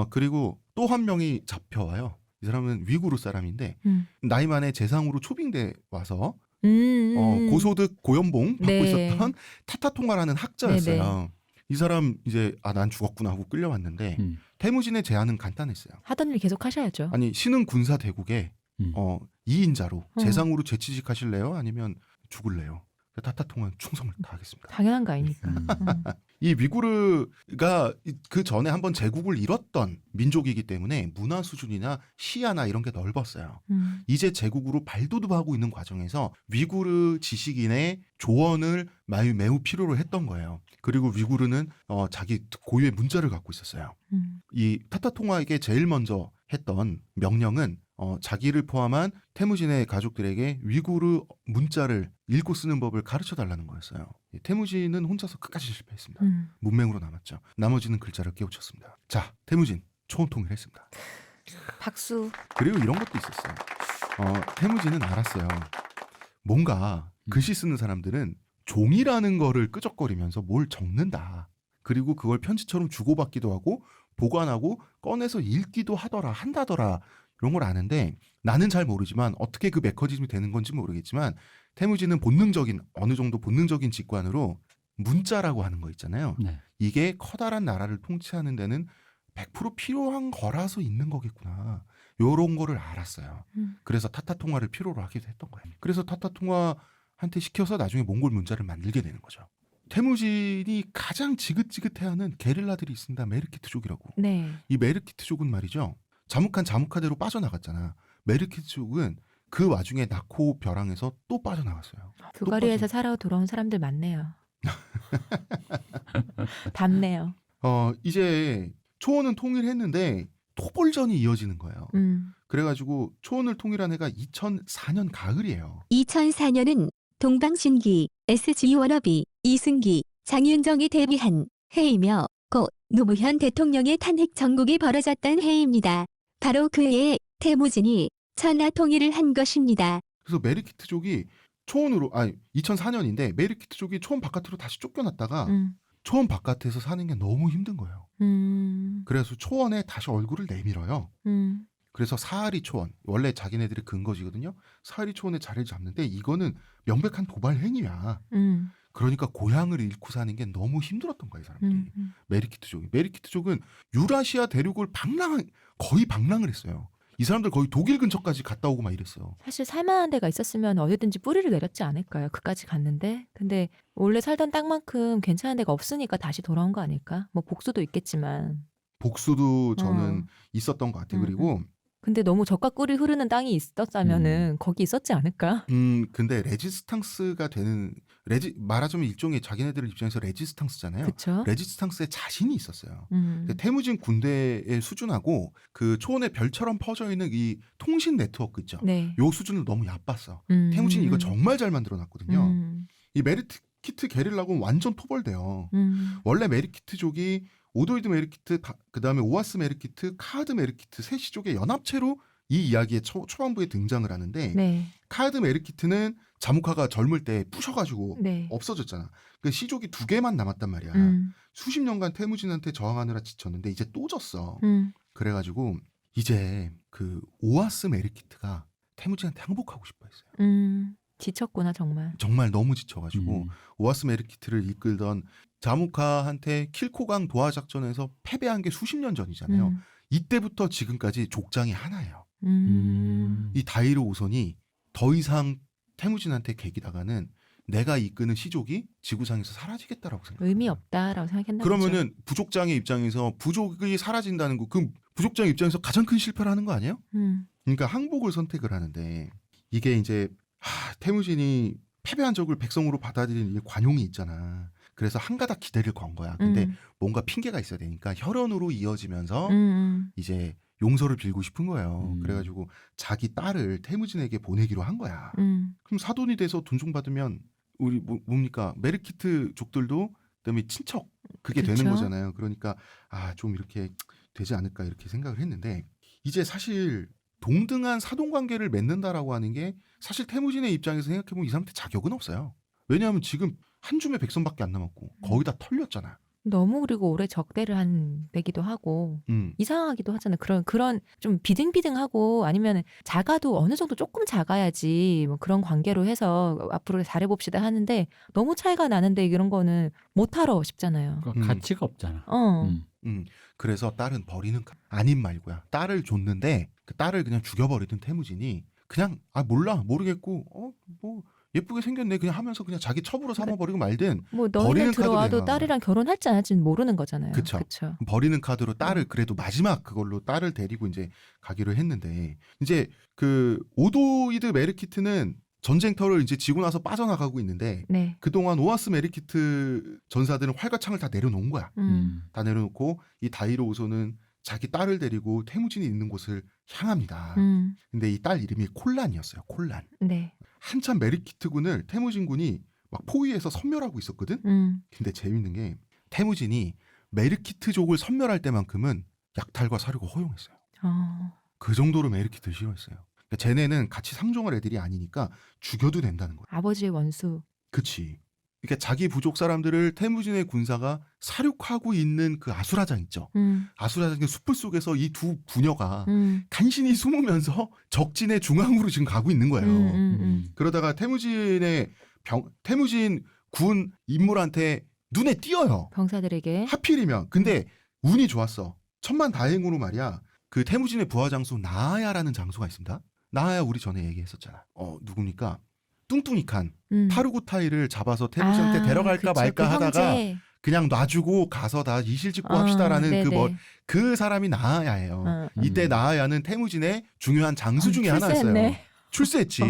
그리고 또 한 명이 잡혀와요. 이 사람은 위구르 사람인데 음. 나이 만에 재상으로 초빙돼 와서 음. 고소득 고연봉 받고 네. 있었던 타타통화라는 학자였어요. 이 사람 이제 난 죽었구나 하고 끌려왔는데 태무진의 제안은 간단했어요. 하던 일 계속 하셔야죠. 아니 신흥 군사 대국에 2인자로 재상으로 재취직하실래요? 아니면 죽을래요? 타타통화는 충성을 다하겠습니다. 당연한 거 아닙니까? 이 위구르가 그 전에 한번 제국을 잃었던 민족이기 때문에 문화 수준이나 시야나 이런 게 넓었어요. 이제 제국으로 발돋움하고 있는 과정에서 위구르 지식인의 조언을 매우 필요로 했던 거예요. 그리고 위구르는 자기 고유의 문자를 갖고 있었어요. 이 타타통화에게 제일 먼저 했던 명령은 자기를 포함한 태무진의 가족들에게 위구르 문자를 읽고 쓰는 법을 가르쳐 달라는 거였어요. 태무진은 혼자서 끝까지 실패했습니다. 문맹으로 남았죠. 나머지는 글자를 깨우쳤습니다. 자, 태무진 초원통일 했습니다. 박수. 그리고 이런 것도 있었어요. 태무진은 알았어요. 뭔가 글씨 쓰는 사람들은 종이라는 거를 끄적거리면서 뭘 적는다. 그리고 그걸 편지처럼 주고받기도 하고 보관하고 꺼내서 읽기도 한다더라. 이런 걸 아는데 나는 잘 모르지만 어떻게 그 메커니즘이 되는 건지 모르겠지만 태무진은 어느 정도 본능적인 직관으로 문자라고 하는 거 있잖아요. 네. 이게 커다란 나라를 통치하는 데는 100% 필요한 거라서 있는 거겠구나. 요런 거를 알았어요. 그래서 타타통화를 필요로 하기도 했던 거예요. 그래서 타타통화한테 시켜서 나중에 몽골 문자를 만들게 되는 거죠. 태무진이 가장 지긋지긋해하는 게릴라들이 있습니다. 메르키트족이라고. 네. 이 메르키트족은 말이죠. 자무카대로 빠져나갔잖아. 메르키트족은 그 와중에 나코 벼랑에서 또 빠져나갔어요. 불가리아에서 살아 돌아온 사람들 많네요. 답네요. 이제 초원은 통일했는데 토벌전이 이어지는 거예요. 그래가지고 초원을 통일한 해가 2004년 가을이에요. 2004년은 동방신기, SG 워너비, 이승기, 장윤정이 데뷔한 해이며 고 노무현 대통령의 탄핵 전국이 벌어졌던 해입니다. 바로 그 해에 태무진이 천하 통일을 한 것입니다. 그래서 메르키트족이 2004년인데 메르키트족이 초원 바깥으로 다시 쫓겨났다가 초원 바깥에서 사는 게 너무 힘든 거예요. 그래서 초원에 다시 얼굴을 내밀어요. 그래서 사하리 초원, 원래 자기네들의 근거지거든요. 사하리 초원에 자리를 잡는데 이거는 명백한 도발 행위야. 그러니까 고향을 잃고 사는 게 너무 힘들었던 거예요, 사람들이. 메르키트족은 유라시아 대륙을 거의 방랑을 했어요. 이 사람들 거의 독일 근처까지 갔다 오고 막 이랬어요. 사실 살만한 데가 있었으면 어디든지 뿌리를 내렸지 않을까요? 그까지 갔는데. 근데 원래 살던 땅만큼 괜찮은 데가 없으니까 다시 돌아온 거 아닐까? 뭐 복수도 있겠지만. 복수도 저는 어. 있었던 것 같아요. 그리고 근데 너무 젖과 꿀이 흐르는 땅이 있었다면은 거기 있었지 않을까? 근데 레지스탕스가 되는 말하자면 일종의 자기네들 입장에서 레지스탕스잖아요. 그쵸? 레지스탕스에 자신이 있었어요. 근데 태무진 군대의 수준하고 그 초원의 별처럼 퍼져 있는 이 통신 네트워크 있죠. 네. 요 수준을 너무 얕봤어. 음, 태무진이 이거 음, 정말 잘 만들어놨거든요. 음, 이 메리키트 게릴라군 완전 토벌돼요. 음, 원래 메리키트족이 오도이드 메리키트, 그 다음에 오아스 메리키트, 카하드 메리키트 세 시족의 연합체로 이 이야기의 초반부에 등장을 하는데 네. 카하드 메리키트는 자무카가 젊을 때 부셔가지고 네. 없어졌잖아. 그 시족이 2개만 남았단 말이야. 수십 년간 태무진한테 저항하느라 지쳤는데 이제 또 졌어. 그래가지고 이제 그 오아스 메리키트가 태무진한테 항복하고 싶어 했어요. 지쳤구나 정말. 정말 너무 지쳐가지고 음. 오아스 메리키트를 이끌던 자무카한테 킬코강 도하 작전에서 패배한 게 수십 년 전이잖아요. 이때부터 지금까지 족장이 하나예요. 이 다이르 오선이 더 이상 태무진한테 개기다가는 내가 이끄는 시족이 지구상에서 사라지겠다라고 생각해요. 의미 없다라고 생각했나 보죠. 그러면은 부족장의 입장에서 부족이 사라진다는 거, 그 부족장 입장에서 가장 큰 실패를 하는 거 아니에요? 그러니까 항복을 선택을 하는데 이게 이제 태무진이 패배한 적을 백성으로 받아들이는 이 관용이 있잖아. 그래서 한 가닥 기대를 건 거야. 근데 뭔가 핑계가 있어야 되니까 혈연으로 이어지면서 이제 용서를 빌고 싶은 거예요. 그래가지고 자기 딸을 태무진에게 보내기로 한 거야. 그럼 사돈이 돼서 돈 좀 받으면 우리 뭡니까 메르키트 족들도 그다음에 친척 그게 그쵸? 되는 거잖아요. 그러니까 좀 이렇게 되지 않을까 이렇게 생각을 했는데 이제 사실 동등한 사돈 관계를 맺는다라고 하는 게 사실 태무진의 입장에서 생각해보면 이 사람한테 자격은 없어요. 왜냐하면 지금 한 줌의 백성밖에 안 남았고 거의 다 털렸잖아. 너무 그리고 오래 적대를 한 내기도 하고 이상하기도 하잖아요. 그런 좀 비등비등하고 아니면 작아도 어느 정도 조금 작아야지 뭐 그런 관계로 해서 앞으로 잘해봅시다 하는데 너무 차이가 나는데 이런 거는 못하러 싶잖아요. 그러니까 가치가 없잖아. 그래서 딸은 버리는 아닌 말고야. 딸을 줬는데 그 딸을 그냥 죽여버리던 태무진이 그냥 몰라 모르겠고 뭐 예쁘게 생겼네 그냥 하면서 그냥 자기 첩으로 삼아버리고 말든 뭐 버리는 너희는 카드로 들어와도 내놔. 딸이랑 결혼할지 안 할지는 모르는 거잖아요. 그쵸. 그쵸. 버리는 카드로 딸을 그래도 마지막 그걸로 딸을 데리고 이제 가기로 했는데 이제 그 오도이드 메르키트는 전쟁터를 이제 지고 나서 빠져나가고 있는데 네. 그동안 오아스 메르키트 전사들은 활과창을 다 내려놓은 거야. 다 내려놓고 이 다이르 오소는 자기 딸을 데리고 태무진이 있는 곳을 향합니다. 근데 이 딸 이름이 콜란이었어요. 콜란. 네. 한참 메르키트군을 태무진군이 막 포위해서 섬멸하고 있었거든. 근데 재밌는 게 태무진이 메르키트족을 섬멸할 때만큼은 약탈과 사료가 허용했어요. 그 정도로 메르키트를 싫어했어요. 그러니까 쟤네는 같이 상종할 애들이 아니니까 죽여도 된다는 거야. 아버지의 원수. 그치. 그러니까 자기 부족 사람들을 태무진의 군사가 사륙하고 있는 그 아수라장 있죠. 아수라장의 숲을 속에서 이 두 부녀가 간신히 숨으면서 적진의 중앙으로 지금 가고 있는 거예요. 그러다가 태무진 군 인물한테 눈에 띄어요. 병사들에게. 하필이면. 근데 운이 좋았어. 천만다행으로 말이야. 그 태무진의 부하 장수 나아야라는 장수가 있습니다. 나아야 우리 전에 얘기했었잖아. 누굽니까? 뚱뚱이 칸 타르구타이를 잡아서 태무진한테 데려갈까 그쵸. 말까 그 하다가 형제. 그냥 놔주고 가서 다 이실직고 합시다라는 그 사람이 나아야예요. 이때 나아야는 태무진의 중요한 장수 중에 하나였어요. 출세했지.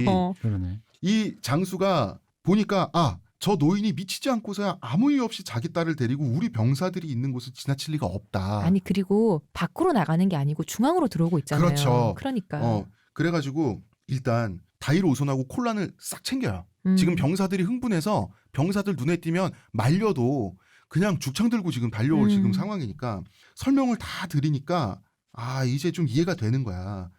그러네. 이 장수가 보니까 저 노인이 미치지 않고서야 아무 이유 없이 자기 딸을 데리고 우리 병사들이 있는 곳을 지나칠 리가 없다. 아니 그리고 밖으로 나가는 게 아니고 중앙으로 들어오고 있잖아요. 그렇죠. 그러니까. 그래가지고 일단 다이르 오손하고 콜란을 싹 챙겨요. 지금 병사들이 흥분해서 병사들 눈에 띄면 말려도 그냥 죽창 들고 지금 달려올 지금 상황이니까 설명을 다 드리니까 이제 좀 이해가 되는 거야.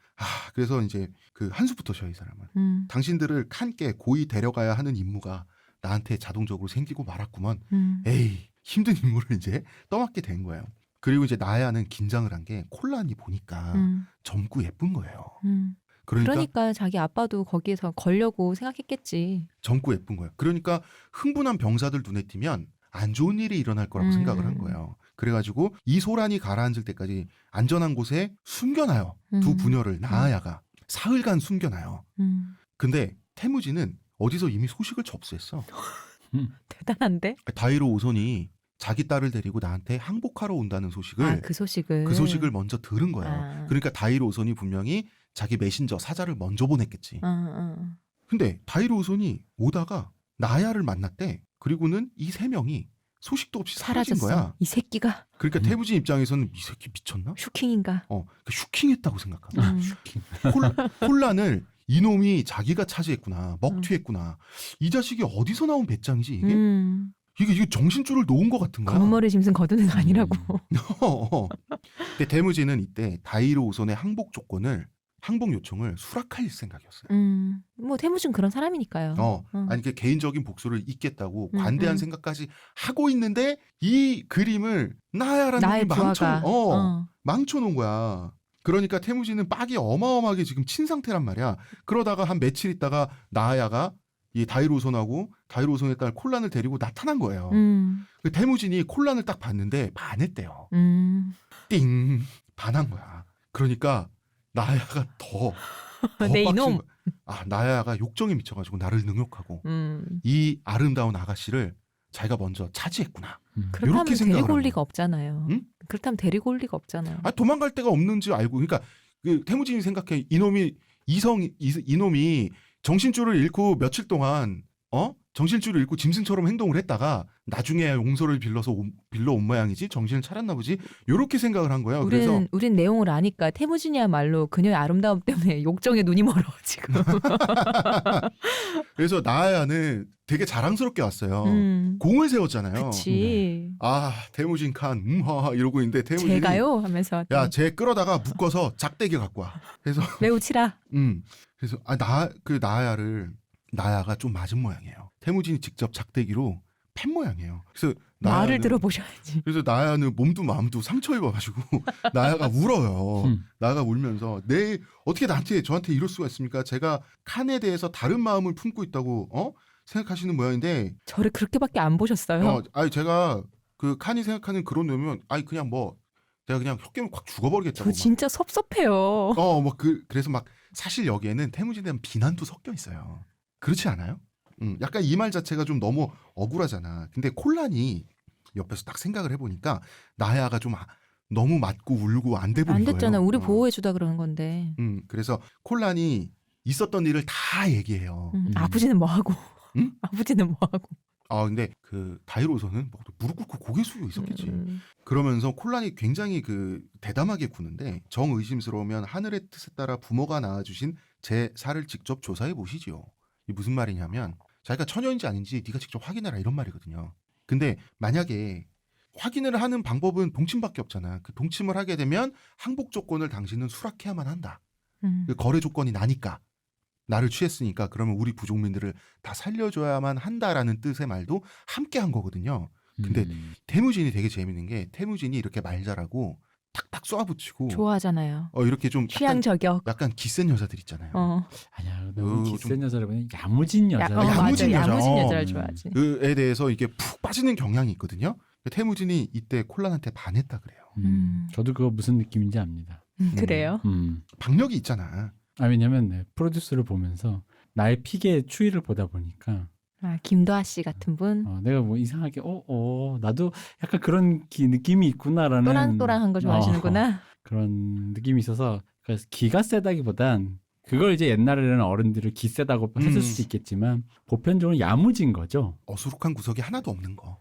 그래서 이제 그 한숨부터 쉬어 이 사람은. 당신들을 칸께 고이 데려가야 하는 임무가 나한테 자동적으로 생기고 말았구먼. 에이 힘든 임무를 이제 떠맡게 된 거예요. 그리고 이제 나야는 긴장을 한 게 콜란이 보니까 젊고 예쁜 거예요. 그러니까 자기 아빠도 거기에서 걸려고 생각했겠지. 젊고 예쁜 거예요. 그러니까 흥분한 병사들 눈에 띄면 안 좋은 일이 일어날 거라고 생각을 한 거예요. 그래가지고 이 소란이 가라앉을 때까지 안전한 곳에 숨겨놔요. 두 부녀를 나아야가 사흘간 숨겨놔요. 근데 태무진은 어디서 이미 소식을 접수했어. 대단한데? 다이로 오손이 자기 딸을 데리고 나한테 항복하러 온다는 소식을 그 소식을. 그 소식을 먼저 들은 거예요. 아. 그러니까 다이로 오손이 분명히 자기 메신저 사자를 먼저 보냈겠지. 근데 다이로 오손이 오다가 나야를 만났대. 그리고는 이 세 명이 소식도 없이 사라진 사라졌어. 거야. 이 새끼가 그러니까 태무진 입장에서는 이 새끼 미쳤나? 슈킹인가? 슈킹했다고 생각하고 슈킹. 콜란을 이놈이 자기가 차지했구나, 먹튀했구나. 이 자식이 어디서 나온 배짱이지 이게? 이게 정신줄을 놓은 것 같은 거야. 검은 머리 짐승 거두는 거 아니라고. 근데 태무진은 이때 다이로 오손의 항복 요청을 수락할 생각이었어요. 뭐 태무진 그런 사람이니까요. 아니 그 개인적인 복수를 잇겠다고 관대한 생각까지 하고 있는데 이 그림을 나야라는 나의 놈이 부하가. 망쳐놓은 거야. 그러니까 태무진은 빡이 어마어마하게 지금 친 상태란 말이야. 그러다가 한 며칠 있다가 나야가 이 다이로손하고 다이로손의 딸 콜란을 데리고 나타난 거예요. 그 태무진이 콜란을 딱 봤는데 반했대요. 띵 반한 거야. 그러니까 나야가 더 내 빡친 이놈. 거야. 나야가 욕정에 미쳐가지고 나를 능욕하고 이 아름다운 아가씨를 자기가 먼저 차지했구나. 그렇다면 요렇게 생각을 데리고 올 한 리가 없잖아요. 응? 그렇다면 데리고 올 리가 없잖아요. 도망갈 데가 없는지 알고, 그러니까 그 태무진이 생각해 이놈이 정신줄을 잃고 며칠 동안 정신줄을 잃고 짐승처럼 행동을 했다가 나중에 용서를 빌러 온 모양이지 정신을 차렸나 보지. 요렇게 생각을 한 거예요. 그래서 우린 내용을 아니까 태무진이야말로 그녀의 아름다움 때문에 욕정에 눈이 멀어 지금. 그래서 나야는 되게 자랑스럽게 왔어요. 공을 세웠잖아요. 그치. 태무진 칸 이러고 있는데 태무진이 제가요 하면서 야, 쟤 끌어다가 묶어서 작대기 갖고 와. 그래서 매우 치라. 그래서 나야가 좀 맞은 모양이에요. 태무진이 직접 작대기로 팬 모양이에요. 그래서 말을 들어보셔야지. 그래서 나야는 몸도 마음도 상처 입어가지고 나야가 울어요. 나야가 울면서 어떻게 저한테 이럴 수가 있습니까? 제가 칸에 대해서 다른 마음을 품고 있다고 생각하시는 모양인데 저를 그렇게밖에 안 보셨어요? 제가 그 칸이 생각하는 그런 놈이면 그냥 제가 그냥 혓깸을 확 죽어버리겠다고. 저 진짜 섭섭해요. 그래서 막 사실 여기에는 태무진에 대한 비난도 섞여 있어요. 그렇지 않아요? 약간 이 말 자체가 좀 너무 억울하잖아. 근데 콜란이 옆에서 딱 생각을 해보니까 나야가 좀 너무 맞고 울고 안 돼 보인 안 거예요. 됐잖아. 우리 보호해주다 그러는 건데. 그래서 콜란이 있었던 일을 다 얘기해요. 아버지는 뭐 하고? 응? 아버지는 뭐 하고? 근데 그 다이로서는 무릎 꿇고 고개 숙이고 있었겠지. 그러면서 콜란이 굉장히 대담하게 구는데 정의심스러우면 하늘의 뜻에 따라 부모가 낳아주신 제 살을 직접 조사해 보시지요. 이 무슨 말이냐면 자기가 처녀인지 아닌지 네가 직접 확인해라 이런 말이거든요. 근데 만약에 확인을 하는 방법은 동침밖에 없잖아. 그 동침을 하게 되면 항복 조건을 당신은 수락해야만 한다. 그 거래 조건이 나니까. 나를 취했으니까 그러면 우리 부족민들을 다 살려줘야만 한다라는 뜻의 말도 함께 한 거거든요. 근데 태무진이 되게 재밌는 게 태무진이 이렇게 말 잘하고 탁탁 쏴붙이고 좋아하잖아요. 이렇게 좀 취향 저격. 약간 기센 여자들 있잖아요. 아니야, 너무 기센 여자를 보면 야무진 여자. 야무진 여자. 야무진 여자를 좋아하지. 그에 대해서 이게 푹 빠지는 경향이 있거든요. 태무진이 이때 콜란한테 반했다 그래요. 저도 그거 무슨 느낌인지 압니다. 그래요? 박력이 있잖아. 왜냐면 프로듀스를 보면서 나의 픽의 추이를 보다 보니까 김도하 씨 같은 분. 내가 뭐 이상하게 나도 약간 그런 느낌이 있구나라는 또랑또랑한 거 좋아하시는구나. 그런 느낌이 있어서 그래서 기가 세다기보단 그걸 이제 옛날에는 어른들을 기 세다고 했을 수도 있겠지만 보편적으로 야무진 거죠. 어수룩한 구석이 하나도 없는 거.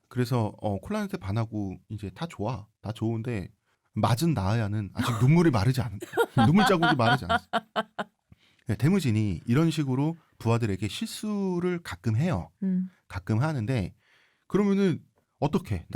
그래서 콜란한테 반하고 이제 다 좋아. 다 좋은데 맞은 나아야는 아직 눈물이 마르지 않은 눈물 자국이 마르지 않았어. 태무진이 이런 식으로 부하들에게 실수를 가끔 해요. 가끔 하는데 그러면은 어떻게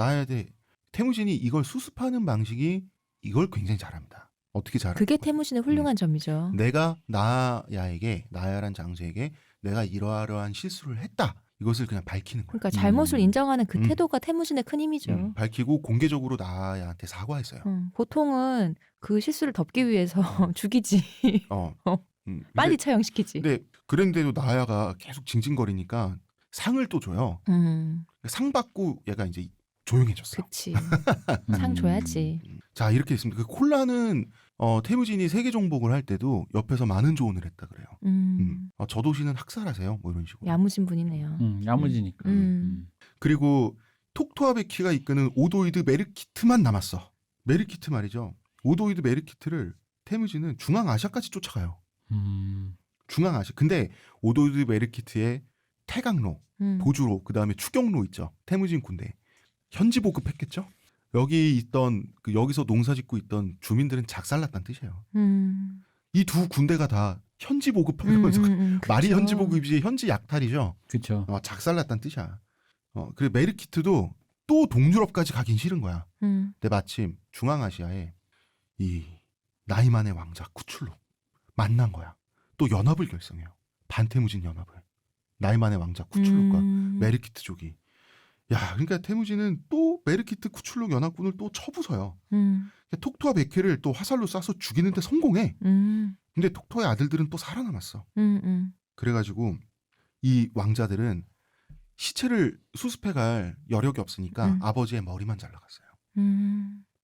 태무진이 이걸 수습하는 방식이 이걸 굉장히 잘합니다. 어떻게 잘합니까? 그게 태무진의 훌륭한 점이죠. 내가 나야란 장수에게 내가 이러한 실수를 했다. 이것을 그냥 밝히는 거예요. 그러니까 잘못을 인정하는 그 태도가 태무진의 큰 힘이죠. 밝히고 공개적으로 나야한테 사과했어요. 보통은 그 실수를 덮기 위해서 죽이지. 빨리 처형시키지. 근데 그랬는데도 나야가 계속 징징거리니까 상을 또 줘요. 상 받고 얘가 이제 조용해졌어. 그치. 상 줘야지. 자, 이렇게 있습니다. 그 콜라는 태무진이 세계 정복을 할 때도 옆에서 많은 조언을 했다 그래요. 저 도시는 학살하세요. 뭐 이런 식으로. 야무진 분이네요. 야무지니까. 그리고 톡토아베키가 이끄는 오도이드 메르키트만 남았어. 메르키트 말이죠. 오도이드 메르키트를 태무진은 중앙아시아까지 쫓아가요. 중앙아시아. 근데 오도이드 메르키트의 태강로, 보주로, 그 다음에 추경로 있죠. 태무진 군대. 현지 보급했겠죠. 여기 있던 여기서 농사짓고 있던 주민들은 작살났다는 뜻이에요. 이 두 군대가 다 현지 보급하면서 말이 그쵸. 현지 보급이지 현지 약탈이죠. 그렇죠. 작살났다는 뜻이야. 그리고 메르키트도 또 동유럽까지 가긴 싫은 거야. 근데 마침 중앙아시아에 이 나이만의 왕자 쿠출루 만난 거야. 또 연합을 결성해요. 반태무진 연합을. 나이만의 왕자 쿠출루과 메르키트족이. 야, 그러니까 태무진은 또 메르키트 쿠출룩 연합군을 또 쳐부숴요. 톡토와 베케를 또 화살로 쏴서 죽이는데 성공해. 근데 톡토의 아들들은 또 살아남았어. 그래가지고 이 왕자들은 시체를 수습해갈 여력이 없으니까 아버지의 머리만 잘라갔어요.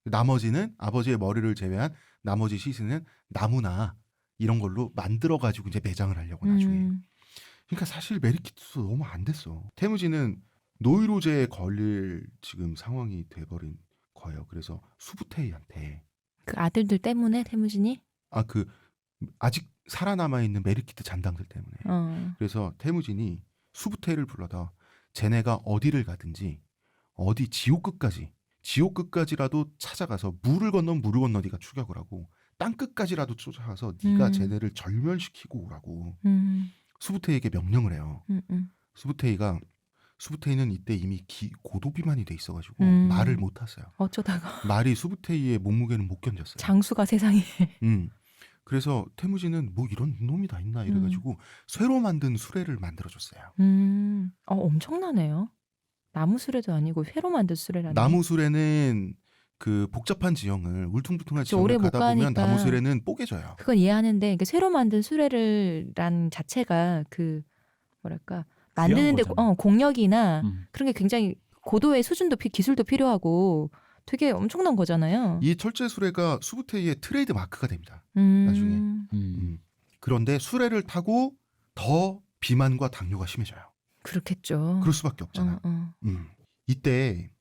나머지는 아버지의 머리를 제외한 나머지 시신은 나무나 이런 걸로 만들어가지고 이제 매장을 하려고 나중에. 그러니까 사실 메르키트도 너무 안 됐어. 태무진은 노이로제에 걸릴 지금 상황이 돼버린 거예요. 그래서 수부테이한테 그 아들들 때문에 태무진이? 아직 살아남아 있는 메르키트 잔당들 때문에. 그래서 태무진이 수부테이를 불러다 쟤네가 어디를 가든지 어디 지옥 끝까지라도 찾아가서 물을 건넌 네가 추격을 하고 땅 끝까지라도 쫓아가서 네가 쟤네를 절멸시키고 오라고 수부테이에게 명령을 해요. 수부테이는 이때 이미 고도비만이 돼 있어가지고 말을 못 탔어요. 어쩌다가 말이 수부테이의 몸무게는 못 견뎠어요. 장수가 세상에. 그래서 태무진은 뭐 이런 놈이 다 있나 이래가지고 쇠로 만든 수레를 만들어줬어요. 엄청나네요. 나무 수레도 아니고 회로 만든 수레라니. 나무 수레는 그 복잡한 지형을 울퉁불퉁한 오래 지형을 못 가다 보면 가니까. 나무 수레는 뽀개져요. 그건 이해하는데 그 쇠로 만든 수레를란 자체가 그 뭐랄까 만드는데 거잖아요. 공력이나 그런 게 굉장히 고도의 수준도 기술도 필요하고 되게 엄청난 거잖아요. 이 철제 수레가 수부테이의 트레이드 마크가 됩니다. 나중에. 그런데 수레를 타고 더 비만과 당뇨가 심해져요. 그렇겠죠. 그럴 수밖에 없잖아. 이때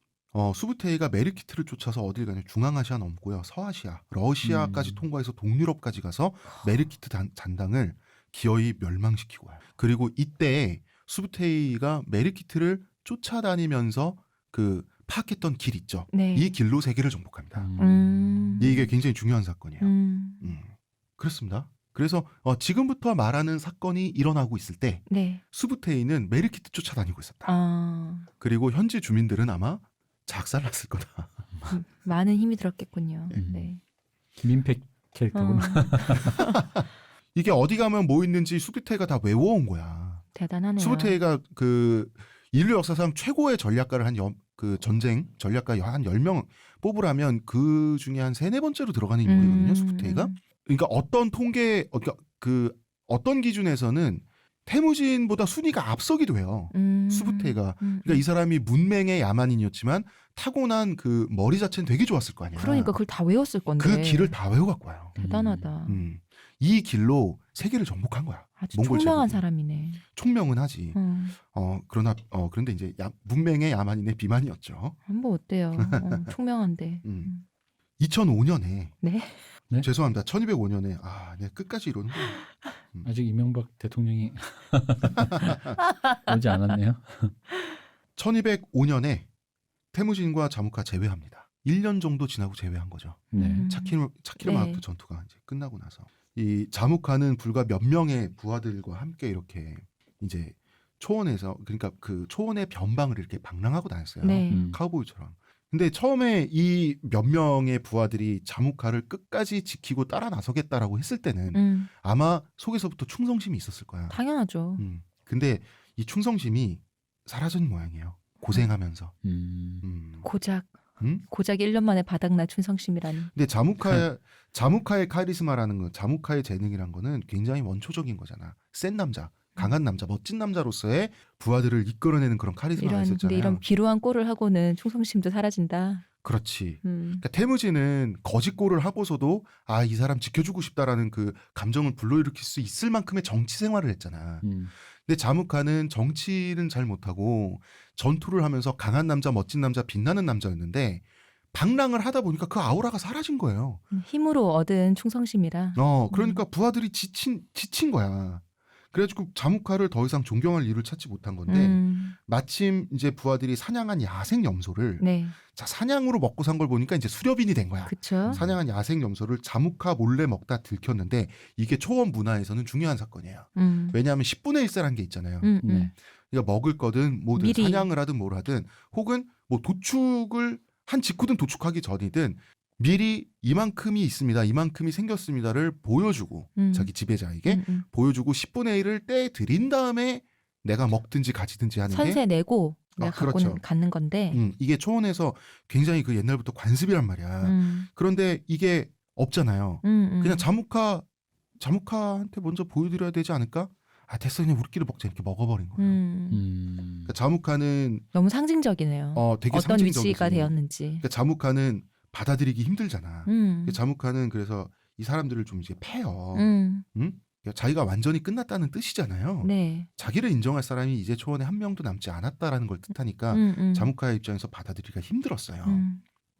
수부테이가 메르키트를 쫓아서 어딜 가냐 중앙아시아 넘고요. 서아시아, 러시아까지 통과해서 동유럽까지 가서 메르키트 잔당을 기어이 멸망시키고 와요. 그리고 이때 수부테이가 메르키트를 쫓아다니면서 그 파악했던 길 있죠. 네. 이 길로 세계를 정복합니다. 이게 굉장히 중요한 사건이에요. 그렇습니다. 그래서 지금부터 말하는 사건이 일어나고 있을 때 네. 수부테이는 메르키트 쫓아다니고 있었다. 그리고 현지 주민들은 아마 작살났을 거다. 많은 힘이 들었겠군요. 네. 민폐 캐릭터구나. 이게 어디 가면 뭐 있는지 수부테이가 다 외워온 거야. 대단하네요. 수부테이가 그 인류 역사상 최고의 전략가를 그 전쟁 전략가 한 10명 뽑으라면 그 중에 한 3-4번째로 들어가는 인물이거든요. 수부테이가. 그러니까 어떤 통계 어떤 기준에서는 태무진보다 순위가 앞서기도 해요. 수부테이가. 그러니까 이 사람이 문맹의 야만인이었지만 타고난 그 머리 자체는 되게 좋았을 거 아니야. 그러니까 그걸 다 외웠을 건데. 그 길을 다 외워갖고 와요. 대단하다. 이 길로 세계를 정복한 거야. 아주 몽골 총명한 제국이. 사람이네. 총명은 하지. 그런데 이제 문맹의 야만인의 비만이었죠. 뭐 어때요? 총명한데. 2005년에 네? 네? 죄송합니다. 1205년에 내가 끝까지 이러는 거예요. 아직 이명박 대통령이 오지 않았네요. 1205년에 태무진과 자무카 제외합니다. 1년 정도 지나고 제외한 거죠. 네. 차키르마르크 네. 전투가 이제 끝나고 나서 이 자무카는 불과 몇 명의 부하들과 함께 이렇게 이제 초원에서 그러니까 그 초원의 변방을 이렇게 방랑하고 다녔어요. 네. 카우보이처럼. 근데 처음에 이 몇 명의 부하들이 자무카를 끝까지 지키고 따라 나서겠다라고 했을 때는 아마 속에서부터 충성심이 있었을 거야. 당연하죠. 근데 이 충성심이 사라진 모양이에요. 고생하면서. 고작. 음? 고작 1년 만에 바닥나 충성심이라니. 근데 자무카의 카리스마라는 건 자무카의 재능이란 거는 굉장히 원초적인 거잖아. 센 남자, 강한 남자, 멋진 남자로서의 부하들을 이끌어내는 그런 카리스마가 근데 있었잖아요. 이런 비루한 꼴을 하고는 충성심도 사라진다. 그렇지. 그러니까 태무진은 거짓골을 하고서도 아, 이 사람 지켜주고 싶다라는 그 감정을 불러일으킬 수 있을 만큼의 정치 생활을 했잖아. 근데 자무카는 정치는 잘 못하고 전투를 하면서 강한 남자, 멋진 남자, 빛나는 남자였는데 방랑을 하다 보니까 그 아우라가 사라진 거예요. 힘으로 얻은 충성심이라. 그러니까 부하들이 지친 거야. 그래가지고 자무카를 더 이상 존경할 이유를 찾지 못한 건데 마침 이제 부하들이 사냥한 야생 염소를 네, 자, 사냥으로 먹고 산 걸 보니까 이제 수렵인이 된 거야. 그렇죠. 사냥한 야생 염소를 자무카 몰래 먹다 들켰는데 이게 초원 문화에서는 중요한 사건이에요. 왜냐하면 10분의 1세라는 게 있잖아요. 네. 그러니까 먹을 거든 뭐든 미리. 사냥을 하든 뭘 하든 혹은 뭐 도축을 한 직후든 도축하기 전이든 미리 이만큼이 있습니다. 이만큼이 생겼습니다를 보여주고 자기 지배자에게 보여주고 10분의 1을 떼 드린 다음에 내가 먹든지 가지든지 하는 게 선세 내고 아, 내가 그렇죠. 갖는 건데. 이게 초원에서 굉장히 그 옛날부터 관습이란 말이야. 그런데 이게 없잖아요. 그냥 자무카한테 먼저 보여드려야 되지 않을까? 아, 됐어, 그냥 우리끼리 먹자 이렇게 먹어버린 거예요. 그러니까 자무카는 너무 상징적이네요. 되게 어떤 상징적이지. 위치가 되었는지. 그러니까 자무카는 받아들이기 힘들잖아. 음. 자무카는 그래서 이 사람들을 좀 이제 패요. 음. 그러니까 자기가 완전히 끝났다는 뜻이잖아요. 네. 자기를 인정할 사람이 이제 초원에 한 명도 남지 않았다라는 걸 뜻하니까 자무카의 입장에서 받아들이기가 힘들었어요.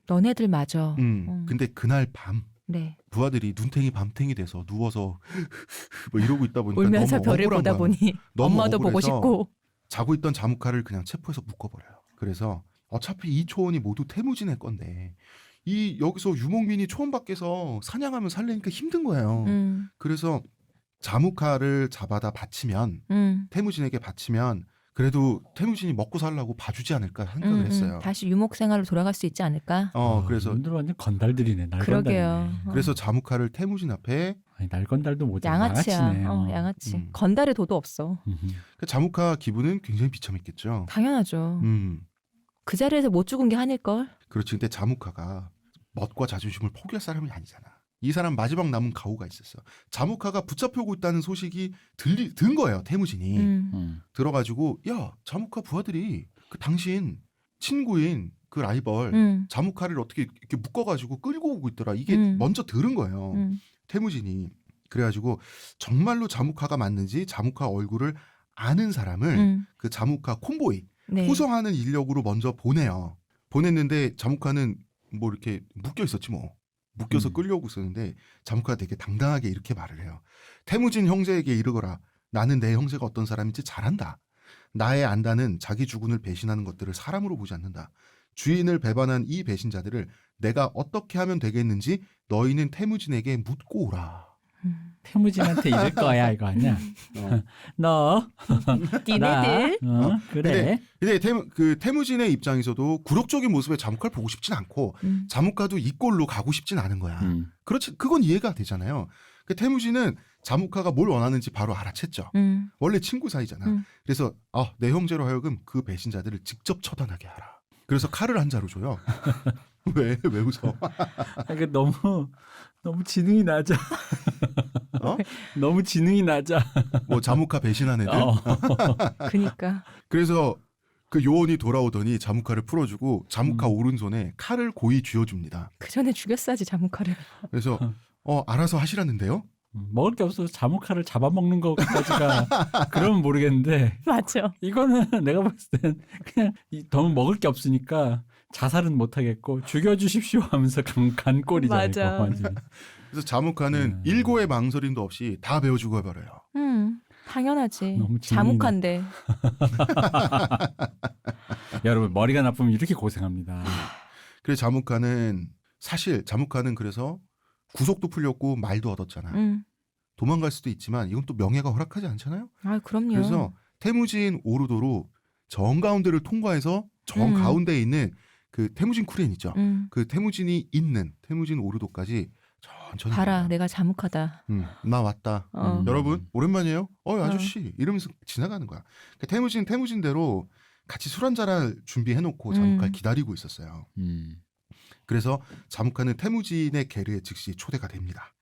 너네들 맞아. 근데 그날 밤 네. 부하들이 눈탱이 밤탱이 돼서 누워서 뭐 이러고 있다 보니까 울면서 너무 별을 억울한 보다 거야. 보니 너무 엄마도 보고 억울해서 싶고. 자고 있던 자무카를 그냥 체포해서 묶어버려요. 그래서 어차피 이 초원이 모두 태무진의 건데 이 여기서 유목민이 초원 밖에서 사냥하면 살려니까 힘든 거예요. 그래서 자무카를 잡아다 바치면 태무진에게 바치면 그래도 태무진이 먹고 살라고 봐주지 않을까 생각을 했어요. 다시 유목 생활로 돌아갈 수 있지 않을까? 그래서 이분들 완전 건달들이네. 날 그러게요. 건달이네. 그래서 자무카를 태무진 앞에 아니, 날 건달도 못 양아치야. 양아치네. 양아치. 건달의 도도 없어. 그 자무카 기분은 굉장히 비참했겠죠. 당연하죠. 음, 그 자리에서 못 죽은 게 한일걸? 그렇지. 근데 자무카가 멋과 자존심을 포기할 사람이 아니잖아. 이 사람 마지막 남은 가오가 있었어. 자무카가 붙잡혀오고 있다는 소식이 든 거예요. 태무진이. 들어가지고 야, 자무카 부하들이 그 당신 친구인 그 라이벌 자무카를 어떻게 이렇게 묶어가지고 끌고 오고 있더라. 이게 먼저 들은 거예요. 태무진이. 그래가지고 정말로 자무카가 맞는지 자무카 얼굴을 아는 사람을 그 자무카 콤보이 네. 호송하는 인력으로 먼저 보내요. 보냈는데 자무카는 뭐 이렇게 묶여 있었지 뭐. 묶여서 끌려오고 있었는데 자무카가 되게 당당하게 이렇게 말을 해요. 태무진 형제에게 이르거라. 나는 내 형제가 어떤 사람인지 잘 안다. 나의 안다는 자기 주군을 배신하는 것들을 사람으로 보지 않는다. 주인을 배반한 이 배신자들을 내가 어떻게 하면 되겠는지 너희는 태무진에게 묻고 오라. 태무진한테 이럴 거야 이거 아니야? 너 니네들. 그래. 근데 태무진의 입장에서도 굴욕적인 모습의 자무카를 보고 싶진 않고 자무카도 이 꼴로 가고 싶진 않은 거야. 그렇지, 그건 이해가 되잖아요. 그 태무진은 자무카가 뭘 원하는지 바로 알아챘죠. 원래 친구 사이잖아. 그래서 내 형제로 하여금 그 배신자들을 직접 처단하게 하라. 그래서 칼을 한 자루 줘요. 왜 웃어? 이게 너무 지능이 낮아. 너무 지능이 낮아. 뭐 자무카 배신한 애들. 그니까. 그래서 그 요원이 돌아오더니 자무카를 풀어주고 자무카 오른손에 칼을 고이 쥐어줍니다. 그 전에 죽였어야지 자무카를. 그래서 알아서 하시라는데요. 먹을 게 없어서 자무카를 잡아먹는 것까지가 그러면 모르겠는데 맞죠. 이거는 내가 봤을 땐 그냥 너무 먹을 게 없으니까 자살은 못하겠고 죽여주십시오 하면서 간 꼴이잖아요. 맞아. 이거 완전히. 그래서 자무카는 일고의 망설임도 없이 다 배워 죽어버려요. 당연하지. 너무 자묵한데. 여러분 머리가 나쁘면 이렇게 고생합니다. 그래서 자무카는 그래서 구속도 풀렸고 말도 얻었잖아. 도망갈 수도 있지만 이건 또 명예가 허락하지 않잖아요. 아, 그럼요. 그래서 태무진 오르도로 정 가운데를 통과해서 정 가운데에 있는 그 태무진 쿠렌 있죠. 그 태무진이 있는 태무진 오르도까지 천천히 봐라, 가요. 내가 자묵하다. 나 왔다. 여러분 오랜만이에요. 아저씨 이러면서 지나가는 거야. 그러니까 태무진대로 같이 술 한잔할 준비해놓고 자무카를 기다리고 있었어요. 그래서 자무카는 태무진의 게르에 즉시 초대가 됩니다.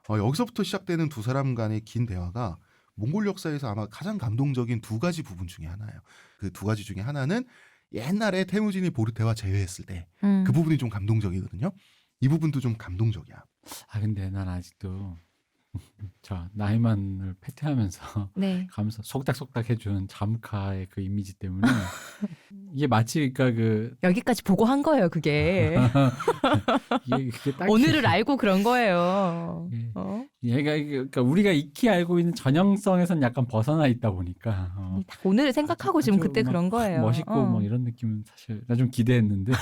여기서부터 시작되는 두 사람 간의 긴 대화가 몽골 역사에서 아마 가장 감동적인 두 가지 부분 중에 하나예요. 그 두 가지 중에 하나는 옛날에 태무진이 보르테와 제외했을 때 그 부분이 좀 감동적이거든요. 이 부분도 좀 감동적이야. 아 근데 난 아직도 저 나이만을 패퇴하면서 네. 가면서 속닥속닥 해준 자무카의 그 이미지 때문에 이게 마치 그러니까 그 여기까지 보고 한 거예요, 그게. 이게 그게 딱 오늘을 알고 그런 거예요. 예. 어? 그러니까 우리가 익히 알고 있는 전형성에선 약간 벗어나 있다 보니까 딱 오늘을 생각하고 지금 아주 그때 막 그런 거예요. 멋있고 뭐 이런 느낌은 사실 나 좀 기대했는데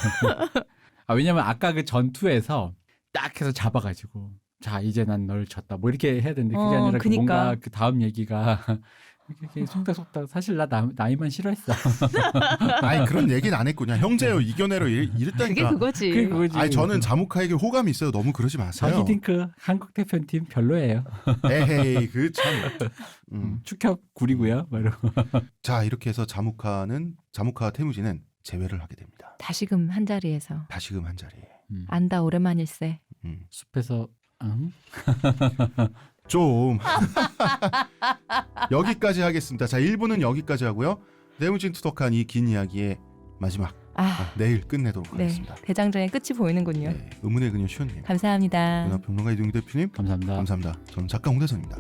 아 왜냐면 아까 그 전투에서 딱 해서 잡아가지고 자 이제 난 널 졌다 뭐 이렇게 해야 되는데 그게 아니라 그 그니까. 뭔가 그 다음 얘기가 이렇게 속닥속닥 사실 나 나이만 싫어했어. 아니 그런 얘기는 안 했고 그냥 형제요 이겨내려 그게 이랬다니까. 그거지. 그게 그거지. 아니 저는 자무카에게 호감이 있어요. 너무 그러지 마세요. 저히딩크 한국 대표팀 별로예요. 에헤이 그 참. 축협 구리고요. 뭐 이러고. 자 이렇게 해서 자무카와 태무진은 재회를 하게 됩니다. 다시금 한 자리에서 다시금 한 자리에. 안다 오랜만일세. 숲에서 응? 좀 여기까지 하겠습니다. 자 1부는 여기까지 하고요. 태무진 투덕한 이 긴 이야기의 마지막 내일 끝내도록 네. 하겠습니다. 대장정의 끝이 보이는군요. 네, 의문의 그녀 시원님, 감사합니다. 문화평론가 이동규 대표님 감사합니다. 감사합니다. 저는 작가 홍대선입니다.